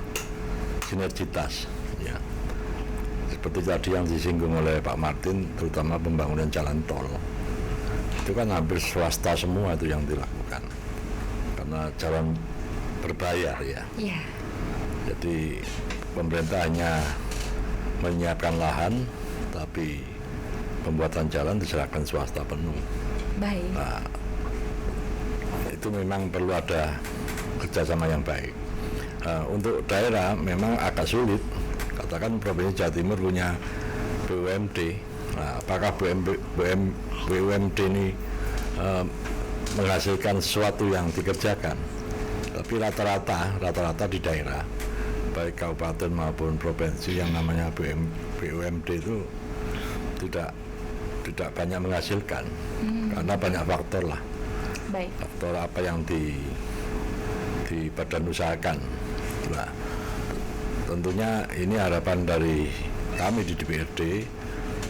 [SPEAKER 6] sinergitas. Ya. Seperti tadi yang disinggung oleh Pak Martin, terutama pembangunan jalan tol. Itu kan hampir swasta semua itu yang dilakukan karena jalan berbayar ya. Jadi pemerintah hanya menyiapkan lahan, tapi pembuatan jalan diserahkan swasta penuh.
[SPEAKER 1] Baik.
[SPEAKER 6] Nah, itu memang perlu ada kerjasama yang baik. Untuk daerah memang agak sulit. Katakan Provinsi Jawa Timur punya BUMD. Nah, apakah BUMD ini menghasilkan sesuatu yang dikerjakan? Tapi rata-rata di daerah, baik kabupaten maupun provinsi, yang namanya BUMD itu tidak banyak menghasilkan karena banyak faktor lah.
[SPEAKER 1] Baik.
[SPEAKER 6] Faktor apa yang badan usahakan. Nah, tentunya ini harapan dari kami di DPRD,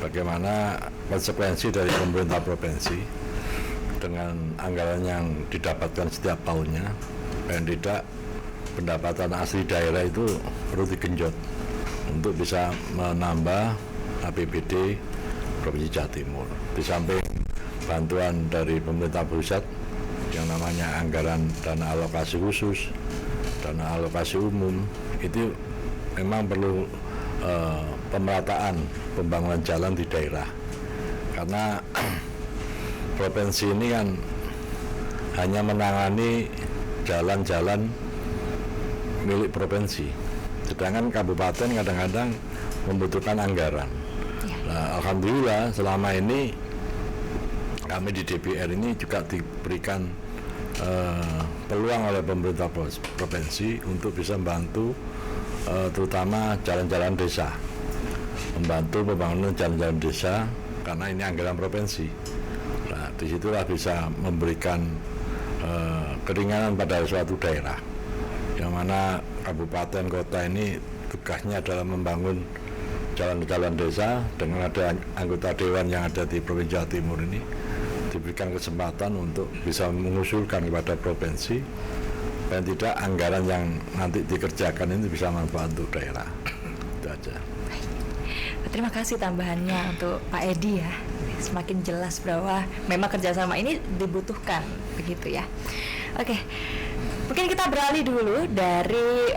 [SPEAKER 6] bagaimana konsekuensi dari pemerintah provinsi dengan anggaran yang didapatkan setiap tahunnya, dan tidak pendapatan asli daerah itu perlu digenjot untuk bisa menambah APBD Provinsi Jawa Timur. Di samping bantuan dari pemerintah pusat yang namanya anggaran dana alokasi khusus, dana alokasi umum, itu memang perlu pemerataan pembangunan jalan di daerah, karena provinsi ini kan hanya menangani jalan-jalan milik provinsi, sedangkan kabupaten kadang-kadang membutuhkan anggaran. Nah, alhamdulillah selama ini kami di DPR ini juga diberikan peluang oleh pemerintah provinsi untuk bisa membantu terutama jalan-jalan desa, membantu pembangunan jalan-jalan desa, karena ini anggaran provinsi. Nah, disitulah bisa memberikan keringanan pada suatu daerah, yang mana kabupaten kota ini tugasnya adalah membangun jalan-jalan desa. Dengan ada anggota dewan yang ada di Provinsi Jawa Timur ini, diberikan kesempatan untuk bisa mengusulkan kepada provinsi, dan tidak anggaran yang nanti dikerjakan ini bisa manfaat untuk daerah. Itu aja.
[SPEAKER 1] Terima kasih tambahannya untuk Pak Edi ya. Semakin jelas bahwa memang kerjasama ini dibutuhkan, begitu ya. Oke, mungkin kita beralih dulu dari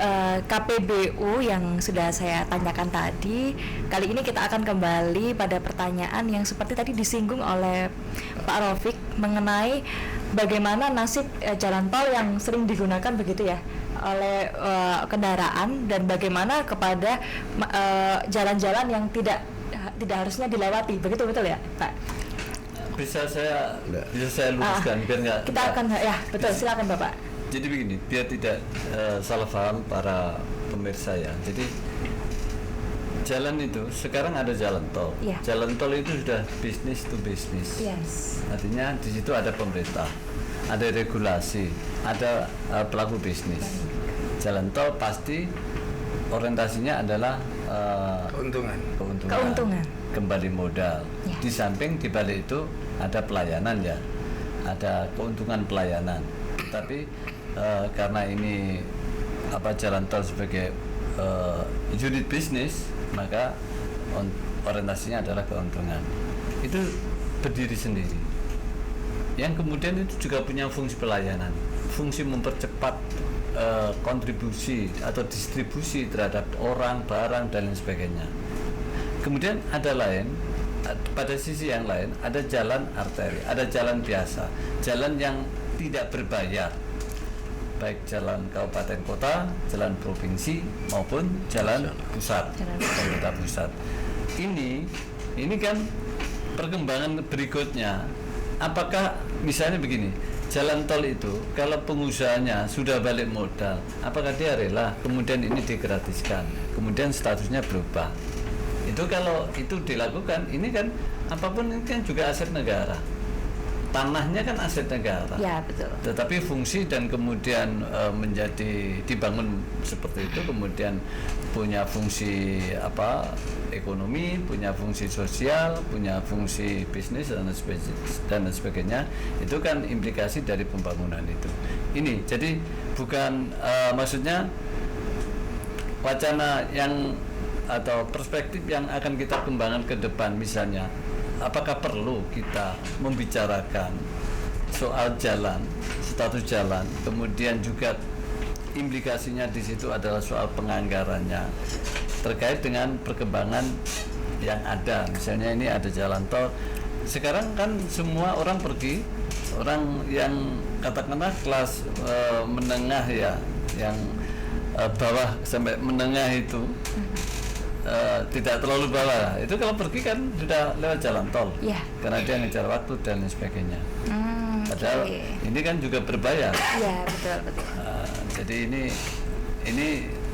[SPEAKER 1] KPBU yang sudah saya tanyakan tadi. Kali ini kita akan kembali pada pertanyaan yang seperti tadi disinggung oleh Pak Raufik mengenai bagaimana nasib jalan tol yang sering digunakan begitu ya oleh kendaraan, dan bagaimana kepada jalan-jalan yang tidak harusnya dilewati, begitu betul ya Pak?
[SPEAKER 3] Bisa saya luruskan biar nggak.
[SPEAKER 1] Kita akan ya betul, silakan Bapak.
[SPEAKER 3] Jadi begini, biar tidak salah paham para pemirsa ya. Jadi jalan itu sekarang ada jalan tol.
[SPEAKER 1] Yeah.
[SPEAKER 3] Jalan tol itu sudah business to business.
[SPEAKER 1] Yes.
[SPEAKER 3] Artinya di situ ada pemerintah, ada regulasi, ada pelaku bisnis. Jalan tol pasti orientasinya adalah keuntungan, kembali modal.
[SPEAKER 1] Yeah.
[SPEAKER 3] Di samping di balik itu ada pelayanan ya, ada keuntungan pelayanan. Tapi karena ini jalan tol sebagai unit bisnis, maka orientasinya adalah keuntungan. Itu berdiri sendiri. Yang kemudian itu juga punya fungsi pelayanan, fungsi mempercepat kontribusi atau distribusi terhadap orang, barang, dan lain sebagainya. Kemudian ada lain, pada sisi yang lain ada jalan arteri, ada jalan biasa, jalan yang tidak berbayar, baik jalan kabupaten kota, jalan provinsi maupun jalan pusat, pemerintah pusat. Ini kan perkembangan berikutnya. Apakah misalnya begini, jalan tol itu kalau pengusahanya sudah balik modal, apakah dia rela kemudian ini digratiskan, kemudian statusnya berubah? Itu kalau itu dilakukan, ini kan apapun ini kan juga aset negara. Tanahnya kan aset negara.
[SPEAKER 1] Ya, betul.
[SPEAKER 3] Tetapi fungsi dan kemudian menjadi dibangun seperti itu, kemudian punya fungsi ekonomi, punya fungsi sosial, punya fungsi bisnis dan sebagainya. Itu kan implikasi dari pembangunan itu. Ini jadi bukan maksudnya wacana yang atau perspektif yang akan kita kembangkan ke depan, misalnya apakah perlu kita membicarakan soal jalan, status jalan, kemudian juga implikasinya di situ adalah soal penganggarannya terkait dengan perkembangan yang ada. Misalnya ini ada jalan tol. Sekarang kan semua orang pergi, orang yang katakanlah kelas menengah ya, yang bawah sampai menengah itu tidak terlalu bawah. Itu kalau pergi kan sudah lewat jalan tol, karena dia ngejar waktu dan lain sebagainya. Padahal ini kan juga berbayar.
[SPEAKER 1] Iya, betul.
[SPEAKER 3] Jadi ini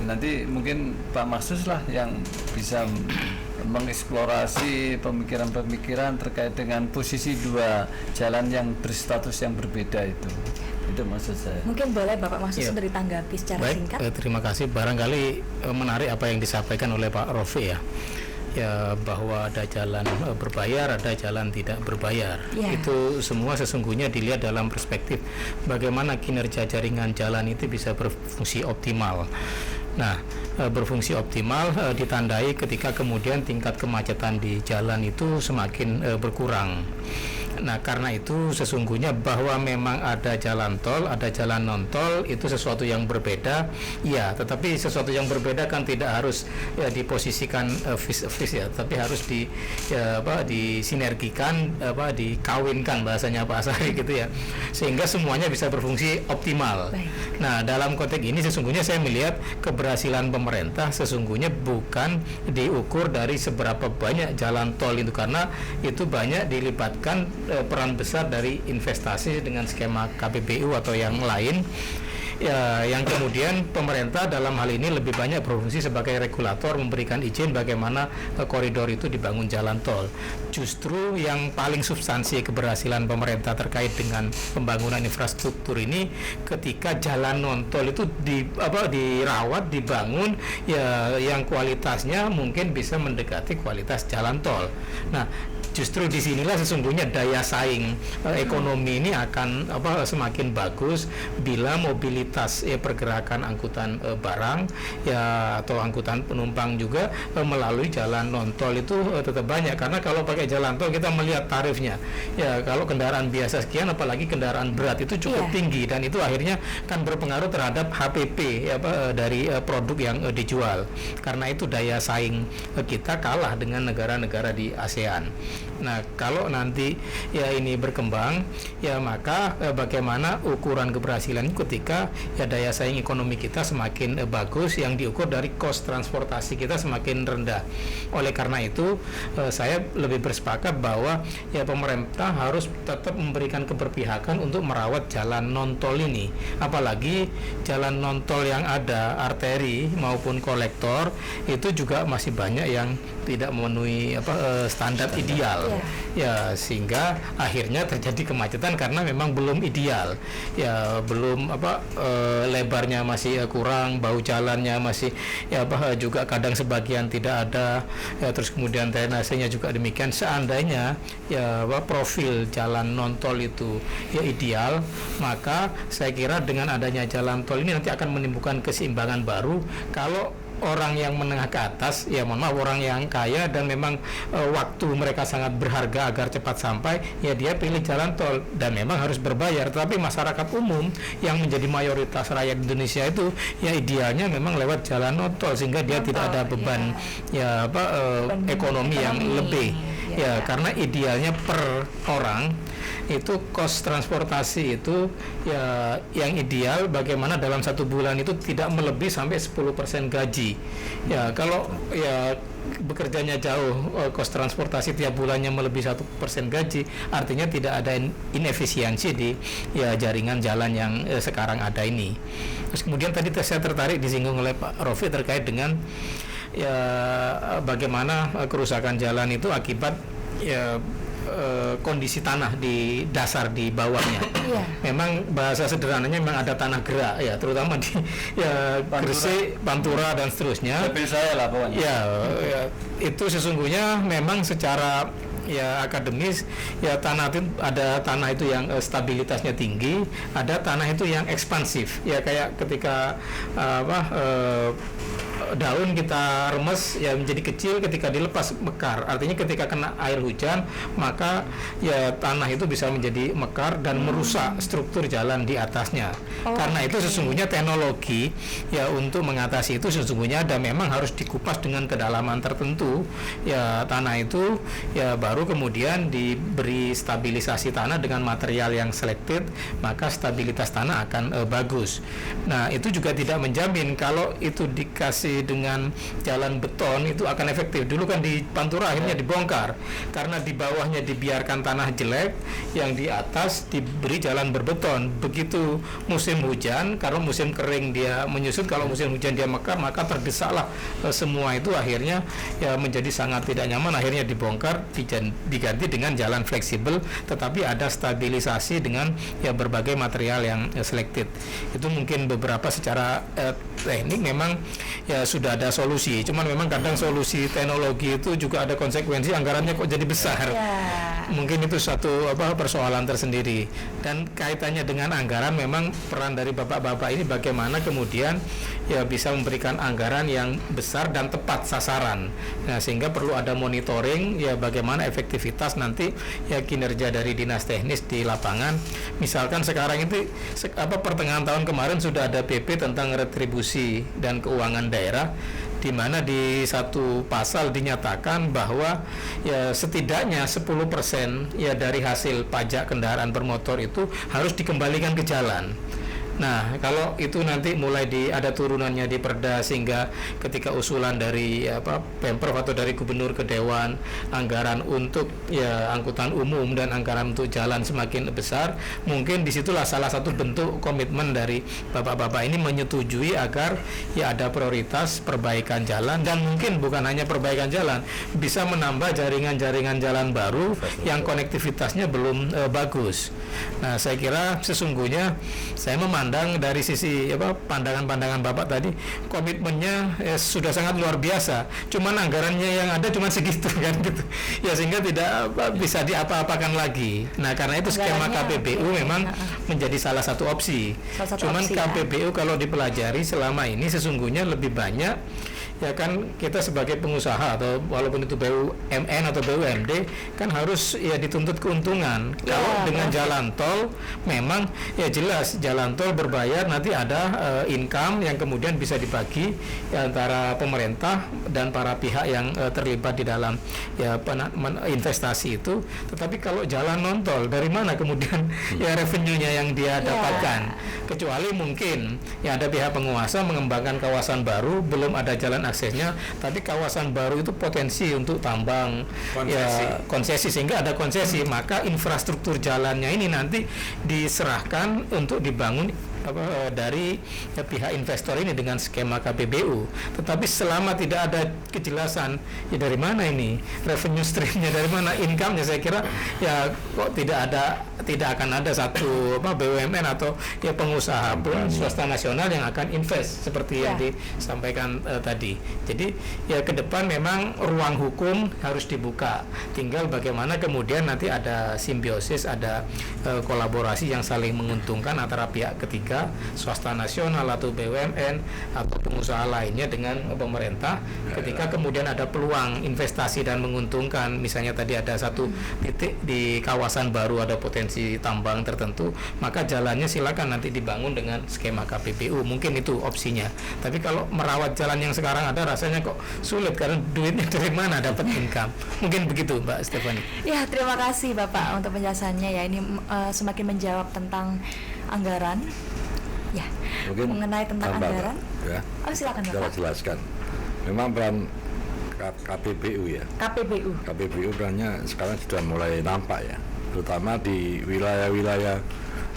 [SPEAKER 3] nanti mungkin Pak Mahsus lah yang bisa mengeksplorasi pemikiran-pemikiran terkait dengan posisi dua jalan yang berstatus yang berbeda itu maksud saya.
[SPEAKER 1] Mungkin boleh Bapak Mahsus beri tanggapi secara singkat.
[SPEAKER 5] Terima kasih. Barangkali menarik apa yang disampaikan oleh Pak Rofi ya bahwa ada jalan berbayar, ada jalan tidak berbayar. Itu semua sesungguhnya dilihat dalam perspektif bagaimana kinerja jaringan jalan itu bisa berfungsi optimal. Nah, berfungsi optimal ditandai ketika kemudian tingkat kemacetan di jalan itu semakin berkurang. Nah, karena itu sesungguhnya bahwa memang ada jalan tol, ada jalan non-tol, itu sesuatu yang berbeda. Ya, tetapi sesuatu yang berbeda kan tidak harus diposisikan face-to-face ya, tapi harus disinergikan, dikawinkan bahasanya Pak Asari gitu ya. Sehingga semuanya bisa berfungsi optimal. Nah, dalam konteks ini sesungguhnya saya melihat keberhasilan pemerintah sesungguhnya bukan diukur dari seberapa banyak jalan tol itu, karena itu banyak dilibatkan peran besar dari investasi dengan skema KPBU atau yang lain ya, yang kemudian pemerintah dalam hal ini lebih banyak berfungsi sebagai regulator, memberikan izin bagaimana koridor itu dibangun jalan tol. Justru yang paling substansi keberhasilan pemerintah terkait dengan pembangunan infrastruktur ini ketika jalan non tol itu dirawat, dibangun ya, yang kualitasnya mungkin bisa mendekati kualitas jalan tol. Nah, justru disinilah sesungguhnya daya saing ekonomi ini akan semakin bagus bila mobilitas pergerakan angkutan barang ya atau angkutan penumpang juga melalui jalan non tol itu tetap banyak, karena kalau pakai jalan tol kita melihat tarifnya ya, kalau kendaraan biasa sekian apalagi kendaraan berat itu cukup tinggi, dan itu akhirnya kan berpengaruh terhadap HPP dari produk yang dijual. Karena itu daya saing kita kalah dengan negara-negara di ASEAN. Nah, kalau nanti ya ini berkembang ya, maka bagaimana ukuran keberhasilan ketika ya daya saing ekonomi kita semakin bagus, yang diukur dari cost transportasi kita semakin rendah. Oleh karena itu saya lebih bersepakat bahwa ya pemerintah harus tetap memberikan keberpihakan untuk merawat jalan non tol ini, apalagi jalan non tol yang ada arteri maupun kolektor itu juga masih banyak yang tidak memenuhi standar ideal ya, sehingga akhirnya terjadi kemacetan karena memang belum ideal ya, belum lebarnya masih kurang, bau jalannya masih juga kadang sebagian tidak ada ya, terus kemudian drainasenya juga demikian. Seandainya ya profil jalan non tol itu ya ideal, maka saya kira dengan adanya jalan tol ini nanti akan menimbulkan keseimbangan baru. Kalau orang yang menengah ke atas, ya mohon maaf, orang yang kaya dan memang waktu mereka sangat berharga agar cepat sampai, ya dia pilih jalan tol dan memang harus berbayar. Tapi masyarakat umum yang menjadi mayoritas rakyat Indonesia itu ya idealnya memang lewat jalan non tol, sehingga dia tidak ada beban ekonomi yang lebih ya, karena idealnya per orang itu cost transportasi itu ya yang ideal bagaimana dalam satu bulan itu tidak melebihi sampai 10% gaji ya. Kalau ya bekerjanya jauh, cost transportasi tiap bulannya melebihi 1% gaji, artinya tidak ada inefisiensi di ya jaringan jalan yang sekarang ada ini. Terus kemudian tadi saya tertarik disinggung oleh Pak Rofi terkait dengan ya bagaimana kerusakan jalan itu akibat ya kondisi tanah di dasar di bawahnya. Memang bahasa sederhananya memang ada tanah gerak ya, terutama di ya Gresik, Pantura dan seterusnya.
[SPEAKER 3] Lebih saya lah pokoknya.
[SPEAKER 5] Ya, itu sesungguhnya memang secara ya akademis ya tanah itu ada tanah itu yang stabilitasnya tinggi, ada tanah itu yang ekspansif ya, kayak ketika daun kita remes ya menjadi kecil, ketika dilepas mekar. Artinya ketika kena air hujan maka ya tanah itu bisa menjadi mekar dan merusak struktur jalan di atasnya. Karena itu sesungguhnya teknologi ya untuk mengatasi itu sesungguhnya ada, memang harus dikupas dengan kedalaman tertentu ya tanah itu ya, baru kemudian diberi stabilisasi tanah dengan material yang selected, maka stabilitas tanah akan bagus. Nah itu juga tidak menjamin kalau itu dikasih dengan jalan beton itu akan efektif. Dulu kan di Pantura akhirnya dibongkar karena di bawahnya dibiarkan tanah jelek, yang di atas diberi jalan berbeton. Begitu musim hujan, karena musim kering dia menyusut, kalau musim hujan dia mekar, maka terdesaklah semua itu, akhirnya ya menjadi sangat tidak nyaman. Akhirnya dibongkar, diganti dengan jalan fleksibel tetapi ada stabilisasi dengan ya berbagai material yang selected. Itu mungkin beberapa secara teknik memang ya sudah ada solusi, cuman memang kadang solusi teknologi itu juga ada konsekuensi, anggarannya kok jadi besar. Mungkin itu satu persoalan tersendiri. Dan kaitannya dengan anggaran, memang peran dari bapak-bapak ini bagaimana kemudian ya bisa memberikan anggaran yang besar dan tepat sasaran. Nah, sehingga perlu ada monitoring ya bagaimana efektivitas nanti ya kinerja dari dinas teknis di lapangan. Misalkan sekarang itu pertengahan tahun kemarin sudah ada PP tentang retribusi dan keuangan daerah, di mana di satu pasal dinyatakan bahwa ya setidaknya 10% ya dari hasil pajak kendaraan bermotor itu harus dikembalikan ke jalan. Nah, kalau itu nanti mulai ada turunannya di Perda, sehingga ketika usulan dari Pemprov atau dari gubernur ke dewan, anggaran untuk ya angkutan umum dan anggaran untuk jalan semakin besar, mungkin disitulah salah satu bentuk komitmen dari bapak-bapak ini menyetujui agar ya ada prioritas perbaikan jalan, dan mungkin bukan hanya perbaikan jalan, bisa menambah jaringan-jaringan jalan baru yang konektivitasnya belum bagus. Nah, saya kira sesungguhnya saya memandang dari sisi pandangan-pandangan Bapak tadi, komitmennya sudah sangat luar biasa. Cuman anggarannya yang ada cuma segitu kan gitu. Ya sehingga tidak bisa diapa-apakan lagi. Nah, karena itu skema KPBU memang menjadi salah satu opsi. Cuman KPBU kalau dipelajari selama ini sesungguhnya lebih banyak ya kan kita sebagai pengusaha atau walaupun itu BUMN atau BUMD kan harus ya dituntut keuntungan. Kalau dengan jalan tol memang ya jelas jalan tol berbayar, nanti ada income yang kemudian bisa dibagi ya, antara pemerintah dan para pihak yang terlibat di dalam ya investasi itu. Tetapi kalau jalan non tol, dari mana kemudian ya revenue-nya yang dia dapatkan? Kecuali mungkin ya ada pihak penguasa mengembangkan kawasan baru, belum ada jalan aksesnya, tapi kawasan baru itu potensi untuk tambang konsesi, sehingga ada konsesi, maka infrastruktur jalannya ini nanti diserahkan untuk dibangun dari pihak investor ini dengan skema KPBU. Tetapi selama tidak ada kejelasan ya dari mana ini revenue streamnya, dari mana income-nya, saya kira ya kok tidak akan ada satu BUMN atau ya pengusaha pun swasta nasional yang akan invest seperti yang disampaikan tadi. Jadi ya ke depan memang ruang hukum harus dibuka, tinggal bagaimana kemudian nanti ada simbiosis, ada kolaborasi yang saling menguntungkan antara pihak ketiga, swasta nasional atau BUMN atau pengusaha lainnya dengan pemerintah. Ketika kemudian ada peluang investasi dan menguntungkan, misalnya tadi ada satu titik di kawasan baru ada potensi tambang tertentu, maka jalannya silakan nanti dibangun dengan skema KPBU, mungkin itu opsinya. Tapi kalau merawat jalan yang sekarang ada rasanya kok sulit, karena duitnya dari mana dapat income. Mungkin begitu Mbak Stephanie.
[SPEAKER 1] Ya, terima kasih Bapak untuk penjelasannya ya. Ini semakin menjawab tentang anggaran. Ya, mungkin mengenai tentang anggaran.
[SPEAKER 6] Ya.
[SPEAKER 1] Silakan Bapak.
[SPEAKER 6] Saya jelaskan. Memang peran KPBU ya. KPBU perannya sekarang sudah mulai nampak ya, terutama di wilayah-wilayah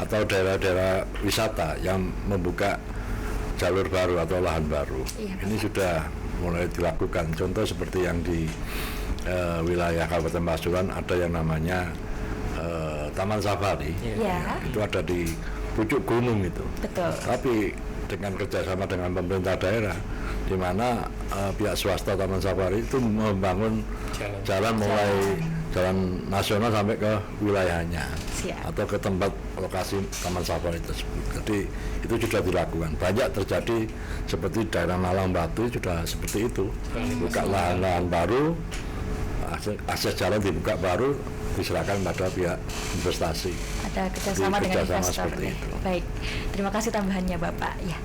[SPEAKER 6] atau daerah-daerah wisata yang membuka jalur baru atau lahan baru. Ini sudah mulai dilakukan. Contoh seperti yang di wilayah Kabupaten Pasuruan ada yang namanya Taman Safari. Itu ada di pucuk gunung itu.
[SPEAKER 1] Betul.
[SPEAKER 6] Tapi dengan kerjasama dengan pemerintah daerah, di mana pihak swasta Taman Safari itu membangun jalan mulai jalan nasional sampai ke wilayahnya.
[SPEAKER 1] Siap.
[SPEAKER 6] atau ke tempat lokasi taman safari tersebut. Jadi itu sudah dilakukan. Banyak terjadi seperti daerah Malang Batu sudah seperti itu. Buka lahan-lahan baru, akses jalan dibuka baru, diserahkan pada pihak investasi.
[SPEAKER 1] Ada kerjasama
[SPEAKER 6] Jadi,
[SPEAKER 1] dengan
[SPEAKER 6] kerjasama
[SPEAKER 1] investor.
[SPEAKER 6] seperti itu.
[SPEAKER 1] Baik, terima kasih tambahannya Bapak. Ya.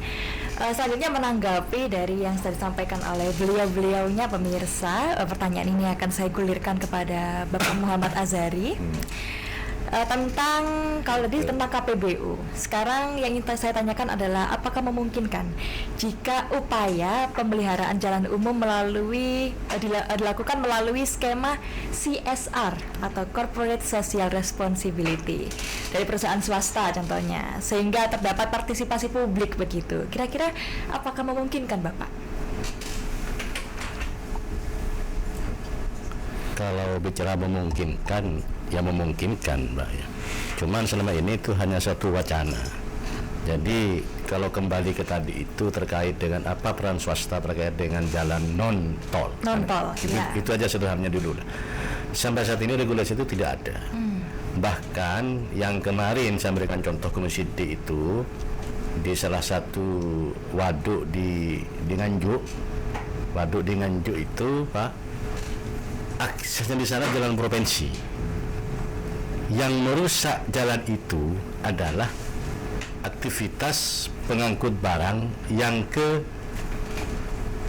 [SPEAKER 1] Selanjutnya menanggapi dari yang sudah disampaikan oleh beliau-beliaunya pemirsa, pertanyaan ini akan saya gulirkan kepada Bapak Muhammad Azhari. Tentang kalau tadi tentang KPBU. Sekarang yang ingin saya tanyakan adalah apakah memungkinkan jika upaya pemeliharaan jalan umum dilakukan melalui skema CSR atau Corporate Social Responsibility dari perusahaan swasta contohnya, sehingga terdapat partisipasi publik begitu. Kira-kira apakah memungkinkan Bapak?
[SPEAKER 7] Kalau bicara memungkinkan, ya memungkinkan, Mbak ya. Cuman selama ini itu hanya satu wacana. Jadi kalau kembali ke tadi itu terkait dengan apa peran swasta terkait dengan jalan non tol. Itu aja sederhananya dulu. Sampai saat ini regulasi itu tidak ada. Bahkan yang kemarin saya berikan contoh Komisi D itu di salah satu waduk di Nganjuk. Waduk di Nganjuk itu, Pak, aksesnya di sana jalan provinsi. Yang merusak jalan itu adalah aktivitas pengangkut barang yang ke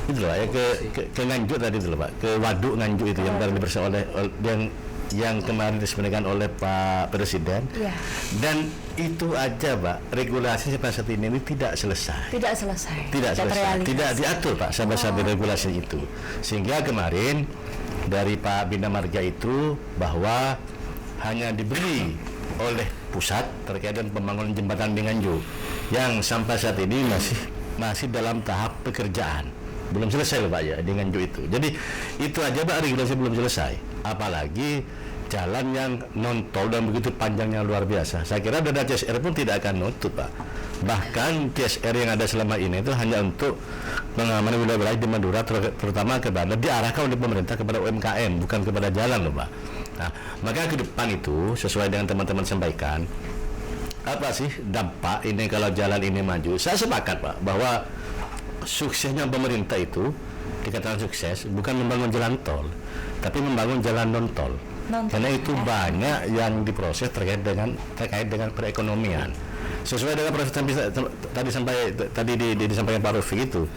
[SPEAKER 7] itu loh ya, ke Nganjuk tadi itu loh Pak, ke waduk Nganjuk itu yang kemarin dibersih oleh yang kemarin disampaikan oleh Pak Presiden. Dan itu aja Pak, regulasi sampai saat ini tidak selesai. Tidak diatur Pak sampai regulasi itu. Sehingga kemarin dari Pak Bina Marga itu bahwa hanya diberi oleh pusat terkait dengan pembangunan jembatan di Nganjuk yang sampai saat ini masih dalam tahap pekerjaan, belum selesai loh Pak ya di Nganjuk itu. Jadi itu aja Pak, regulasi belum selesai, apalagi jalan yang non tol dan begitu panjangnya luar biasa. Saya kira dana CSR pun tidak akan nutup Pak. Bahkan CSR yang ada selama ini itu hanya untuk mengamankan wilayah-wilayah di Madura, terutama kepada diarahkan oleh pemerintah kepada UMKM, bukan kepada jalan loh Pak. Nah, maka ke depan itu sesuai dengan teman-teman sampaikan, apa sih dampak ini kalau jalan ini maju? Saya sepakat Pak bahwa suksesnya pemerintah itu dikatakan sukses bukan membangun jalan tol, tapi membangun jalan non tol. Karena itu banyak yang diproses terkait dengan perekonomian. Sesuai dengan proses tadi disampaikan Pak Rofi itu,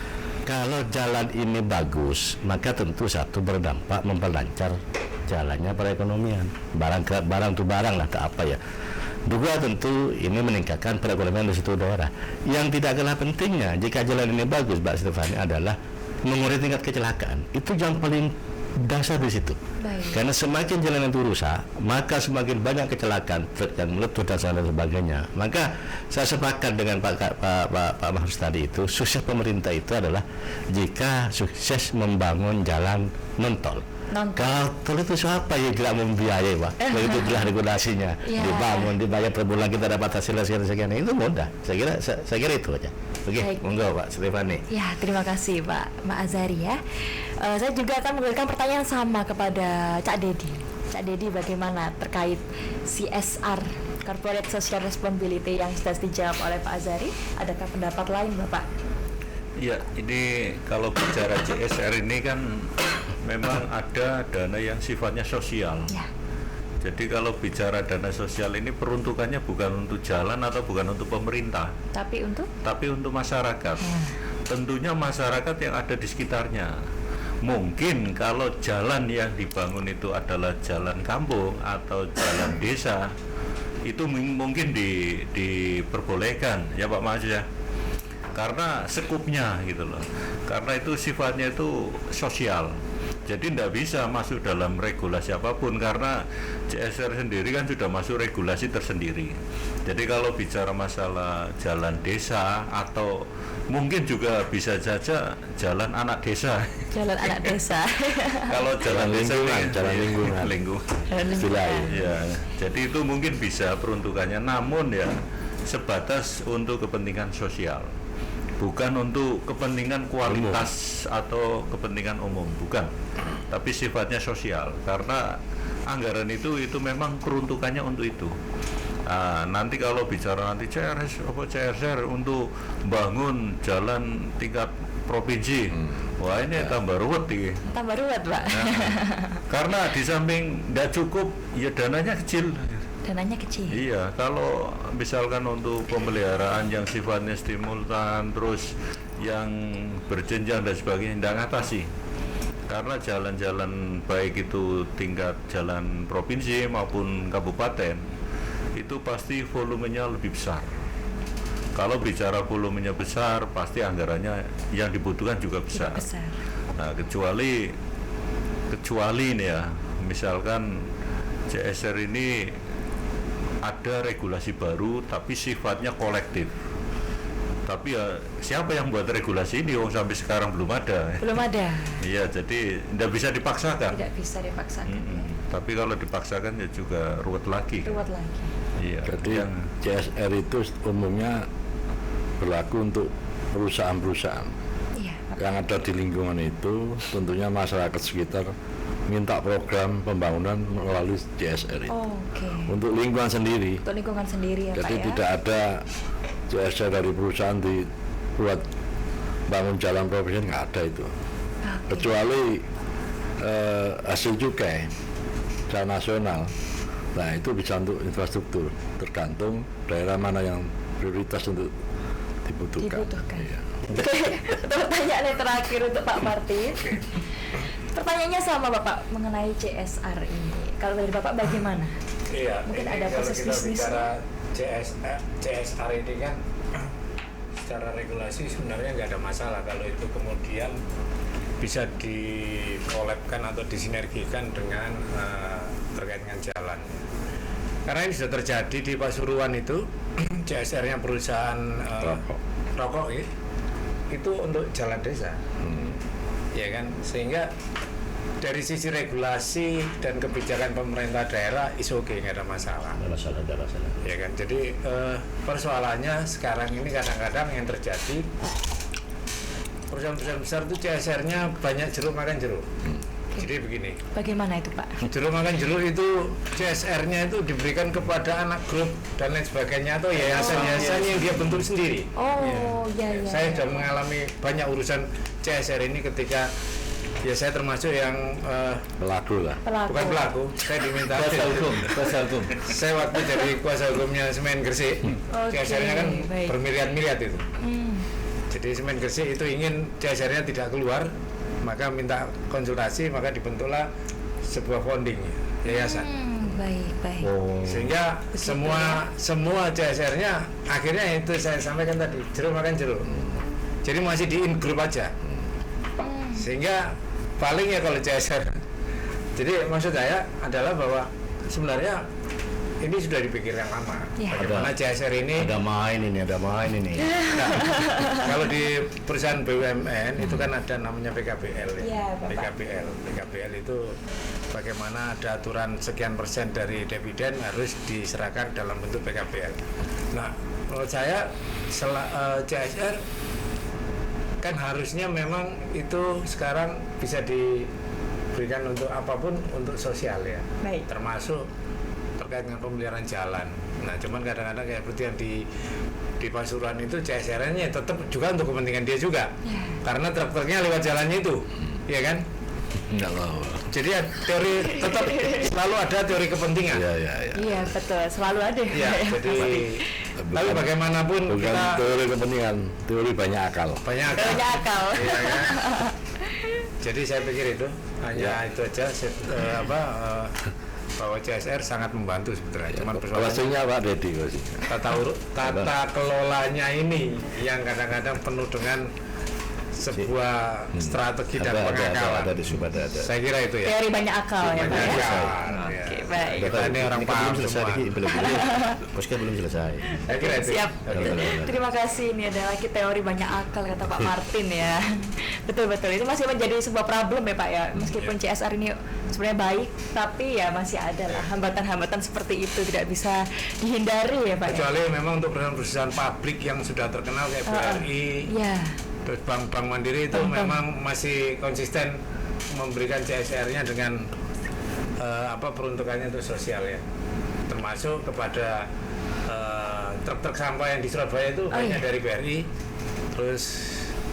[SPEAKER 7] kalau jalan ini bagus, maka tentu satu berdampak memperlancar jalannya perekonomian. Barang tuh barang lah, tak apa ya. Dua, tentu ini meningkatkan perekonomian di situ daerah. Yang tidak kalah pentingnya jika jalan ini bagus, Mbak Stefani, adalah mengurangi tingkat kecelakaan. Itu yang paling dasar di situ. Karena semakin jalan itu rusak, maka semakin banyak kecelakaan, truk yang meletus dan sebagainya. Maka saya sepakat dengan Pak Mahrus tadi itu, sukses pemerintah itu adalah jika sukses membangun jalan non tol. Kalau tol itu siapa yang tidak membiayai Pak? Begitu jelas regulasinya, dibangun, dibayar per bulan, kita dapat hasil sekian, itu mudah. Saya kira itu aja. Oke, monggo Pak Stefani.
[SPEAKER 1] Ya, terima kasih Pak Azhari ya. Saya juga akan memberikan pertanyaan sama kepada Cak Dedi. Cak Dedi, bagaimana terkait CSR, Corporate Social Responsibility, yang sudah dijawab oleh Pak Azhari? Adakah pendapat lain Bapak?
[SPEAKER 2] Ya, ini kalau bicara CSR ini kan memang ada dana yang sifatnya sosial. Jadi kalau bicara dana sosial ini peruntukannya bukan untuk jalan atau bukan untuk pemerintah, tapi untuk masyarakat. Tentunya masyarakat yang ada di sekitarnya. Mungkin kalau jalan yang dibangun itu adalah jalan kampung atau jalan desa, itu mungkin diperbolehkan ya Pak Mas ya, karena sekupnya gitu loh, karena itu sifatnya itu sosial. Jadi tidak bisa masuk dalam regulasi apapun, karena CSR sendiri kan sudah masuk regulasi tersendiri. Jadi kalau bicara masalah jalan desa, atau mungkin juga bisa saja jalan anak desa.
[SPEAKER 1] Jalan anak desa.
[SPEAKER 2] Kalau jalan desa
[SPEAKER 6] jalan lingkungan.
[SPEAKER 2] Ya, jadi itu mungkin bisa peruntukannya, namun ya sebatas untuk kepentingan sosial, bukan untuk kepentingan kualitas atau kepentingan umum, bukan, tapi sifatnya sosial. Karena anggaran itu memang peruntukannya untuk itu. Nah, nanti kalau bicara nanti CSR untuk bangun jalan tingkat provinsi, wah ini tambah ruwet nih.
[SPEAKER 1] Tambah ruwet, Pak.
[SPEAKER 2] Karena di samping tidak cukup, ya dananya kecil.
[SPEAKER 1] Dananya kecil.
[SPEAKER 2] Iya, kalau misalkan untuk pemeliharaan yang sifatnya simultan, terus yang berjenjang dan sebagainya, tidak ngatasi. Karena jalan-jalan baik itu tingkat jalan provinsi maupun kabupaten, itu pasti volumenya lebih besar. Kalau bicara volumenya besar, pasti anggarannya yang dibutuhkan juga besar. Nah, kecuali nih ya, misalkan CSR ini ada regulasi baru tapi sifatnya kolektif. Tapi ya siapa yang buat regulasi ini? Sampai sekarang belum ada.
[SPEAKER 1] Belum ada.
[SPEAKER 2] Iya, jadi tidak bisa dipaksakan.
[SPEAKER 1] Tidak bisa dipaksakan. Ya.
[SPEAKER 2] Tapi kalau dipaksakan ya juga ruwet lagi.
[SPEAKER 1] Ruwet lagi.
[SPEAKER 2] Iya.
[SPEAKER 6] Jadi CSR itu umumnya berlaku untuk perusahaan-perusahaan yang ada di lingkungan itu. Tentunya masyarakat sekitar minta program pembangunan melalui CSR itu. Untuk lingkungan sendiri.
[SPEAKER 1] Untuk lingkungan sendiri ya,
[SPEAKER 6] jadi
[SPEAKER 1] Pak ya.
[SPEAKER 6] tidak ada CSR dari perusahaan dibuat bangun jalan provinsi, nggak ada itu. Kecuali hasil cukai secara nasional. Nah itu bisa untuk infrastruktur, tergantung daerah mana yang prioritas untuk dibutuhkan. Iya.
[SPEAKER 1] Pertanyaan yang terakhir untuk Pak Martin. Pertanyaannya sama Bapak mengenai CSR ini. Kalau dari Bapak bagaimana?
[SPEAKER 4] Iya,
[SPEAKER 1] mungkin
[SPEAKER 4] ini
[SPEAKER 1] ada
[SPEAKER 4] kalau
[SPEAKER 1] proses
[SPEAKER 4] kita
[SPEAKER 1] bisnis.
[SPEAKER 4] bicara CSR ini kan secara regulasi sebenarnya nggak ada masalah kalau itu kemudian bisa dikolabkan atau disinergikan dengan terkait dengan jalan. Karena ini sudah terjadi di Pasuruan itu CSR-nya perusahaan rokok itu untuk jalan desa, ya kan, sehingga dari sisi regulasi dan kebijakan pemerintah daerah is oke, nggak ada masalah. Ya kan, jadi persoalannya sekarang ini kadang-kadang yang terjadi perusahaan-perusahaan besar itu CSR-nya banyak jeruk makan jeruk. Jadi begini.
[SPEAKER 1] Bagaimana itu, Pak?
[SPEAKER 4] Jeruk makan jeruk itu CSR-nya itu diberikan kepada anak grup dan lain sebagainya atau yayasan-yayasan yang dia bentuk sendiri.
[SPEAKER 1] Iya.
[SPEAKER 4] Saya sudah mengalami banyak urusan CSR ini ketika ya saya termasuk yang
[SPEAKER 6] pelaku lah.
[SPEAKER 4] Bukan pelaku, saya diminta
[SPEAKER 3] kuasa hukum.
[SPEAKER 4] Saya waktu jadi kuasa hukumnya Semen Gresik. CSR-nya kan bermiliar-miliar itu. Jadi Semen Gresik itu ingin CSR-nya tidak keluar, maka minta konsultasi, maka dibentuklah sebuah founding yayasan.
[SPEAKER 1] Baik.
[SPEAKER 4] Sehingga semua CSR-nya akhirnya itu saya sampaikan tadi, jeruk makan jeruk. Jadi masih di in group aja. Sehingga paling ya kalau CSR. Jadi maksud saya adalah bahwa sebenarnya ini sudah dipikirkan lama. Bagaimana CSR ini
[SPEAKER 7] Ada main ini.
[SPEAKER 4] Nah, kalau di perusahaan BUMN itu kan ada namanya PKBL ya. PKBL itu bagaimana ada aturan sekian persen dari dividen harus diserahkan dalam bentuk PKBL. Nah, menurut saya CSR kan harusnya memang itu sekarang bisa diberikan untuk apapun, untuk sosial ya. Termasuk terkait dengan pemeliharaan jalan. Nah, cuman kadang-kadang kayak seperti yang di Pasuruan itu CSR-nya tetap juga untuk kepentingan dia juga. Karena truk-truknya lewat jalannya itu, ya kan?
[SPEAKER 6] Enggak tahu.
[SPEAKER 4] Jadi ya, teori tetap selalu ada teori kepentingan.
[SPEAKER 1] Iya, betul, selalu ada.
[SPEAKER 4] Iya, jadi tapi bagaimanapun
[SPEAKER 6] bukan
[SPEAKER 4] kita
[SPEAKER 6] teori kepentingan, teori banyak akal.
[SPEAKER 4] Banyak akal. Iya, kan? Jadi saya pikir itu hanya itu aja bahwa CSR sangat membantu sebetulnya. Cuman
[SPEAKER 6] Closingnya Pak Dedi.
[SPEAKER 4] Tata kelolanya ini yang kadang-kadang penuh dengan sebuah strategi dan pengakalan. Saya kira itu ya.
[SPEAKER 1] Teori banyak akal ya, Pak.
[SPEAKER 4] Oke,
[SPEAKER 1] baik.
[SPEAKER 4] Kita ini orang paham semua.
[SPEAKER 7] Belum selesai.
[SPEAKER 4] Saya kira itu.
[SPEAKER 1] Siap. Terima kasih. Ini adalah teori banyak akal kata Pak Martin ya. Betul. Itu masih menjadi sebuah problem ya, Pak ya. Meskipun CSR ini sebenarnya baik, tapi ya masih ada lah hambatan-hambatan seperti itu, tidak bisa dihindari ya, Pak.
[SPEAKER 4] Kecuali memang untuk perusahaan pabrik yang sudah terkenal kayak BRI. Terus bank-bank mandiri itu memang masih konsisten memberikan CSR-nya dengan peruntukannya untuk sosial ya, termasuk kepada truk-truk sampah yang di Surabaya itu banyak dari BRI. Terus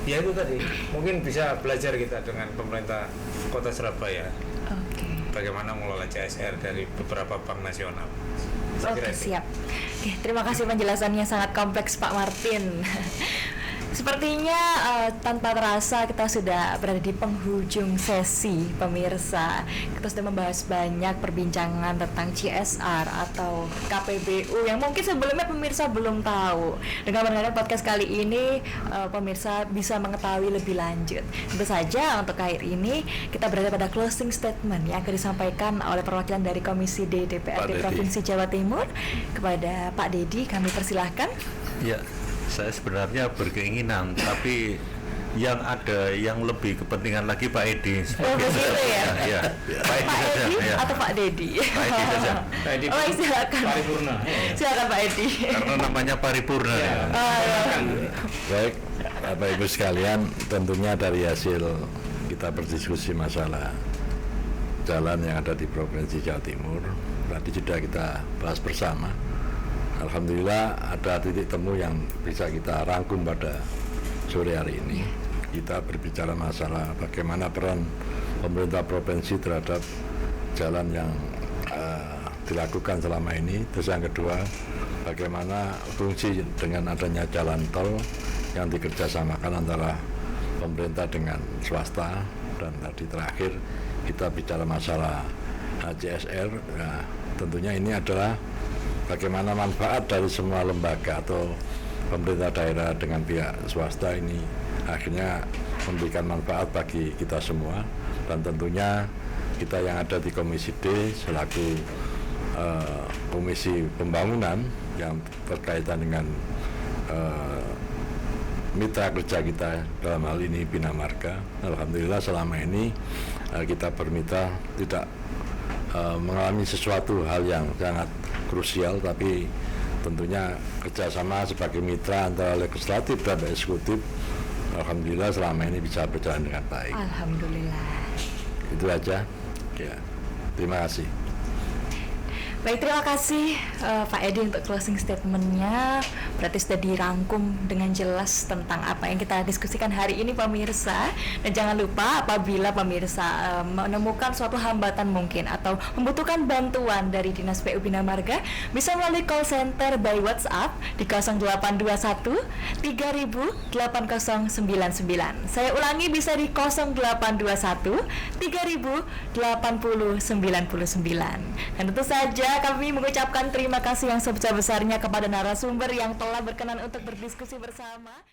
[SPEAKER 4] ya itu tadi mungkin bisa belajar kita dengan pemerintah Kota Surabaya. Bagaimana mengelola CSR dari beberapa bank nasional.
[SPEAKER 1] Oke, siap. Oke, terima kasih penjelasannya sangat kompleks Pak Martin. Sepertinya tanpa terasa kita sudah berada di penghujung sesi pemirsa. Kita sudah membahas banyak perbincangan tentang CSR atau KPBU yang mungkin sebelumnya pemirsa belum tahu. Dengan mendengarkan podcast kali ini pemirsa bisa mengetahui lebih lanjut. Tentu saja untuk akhir ini kita berada pada closing statement yang akan disampaikan oleh perwakilan dari Komisi D DPRD Provinsi Jawa Timur. Kepada Pak Dedi kami persilahkan.
[SPEAKER 2] Ya, saya sebenarnya berkeinginan, tapi yang ada yang lebih kepentingan lagi Pak Edi.
[SPEAKER 1] Begitu ya?
[SPEAKER 2] Ya, Pak Edi
[SPEAKER 1] Pak
[SPEAKER 2] saja.
[SPEAKER 1] Edi
[SPEAKER 2] Ya.
[SPEAKER 1] atau Pak Dedi?
[SPEAKER 2] Pak Edi saja.
[SPEAKER 1] Silakan.
[SPEAKER 5] Paripurna.
[SPEAKER 1] Silakan Pak Edi.
[SPEAKER 2] Karena namanya paripurna. Ya.
[SPEAKER 6] Baik, Bapak Ibu sekalian, tentunya dari hasil kita berdiskusi masalah jalan yang ada di Provinsi Jawa Timur, tadi sudah kita bahas bersama. Alhamdulillah ada titik temu yang bisa kita rangkum pada sore hari ini. Kita berbicara masalah bagaimana peran pemerintah provinsi terhadap jalan yang dilakukan selama ini. Terus yang kedua, bagaimana fungsi dengan adanya jalan tol yang dikerjasamakan antara pemerintah dengan swasta. Dan tadi terakhir kita bicara masalah CSR. Nah, tentunya ini adalah bagaimana manfaat dari semua lembaga atau pemerintah daerah dengan pihak swasta ini akhirnya memberikan manfaat bagi kita semua. Dan tentunya kita yang ada di Komisi D selaku Komisi Pembangunan yang berkaitan dengan mitra kerja kita dalam hal ini Bina Marga. Alhamdulillah selama ini kita bermitra tidak mengalami sesuatu hal yang sangat krusial, tapi tentunya kerjasama sebagai mitra antara legislatif dan eksekutif alhamdulillah selama ini bisa berjalan dengan baik.
[SPEAKER 1] Alhamdulillah.
[SPEAKER 6] Itu aja. Ya, terima kasih.
[SPEAKER 1] Baik, terima kasih Pak Edi untuk closing statementnya. Berarti sudah dirangkum dengan jelas tentang apa yang kita diskusikan hari ini pemirsa. Dan jangan lupa apabila pemirsa menemukan suatu hambatan mungkin atau membutuhkan bantuan dari Dinas PU Bina Marga, bisa melalui call center by WhatsApp di 0821 3000 8099. Saya ulangi, bisa di 0821 3000 8099. Dan tentu saja kami mengucapkan terima kasih yang sebesar-besarnya kepada narasumber yang telah berkenan untuk berdiskusi bersama.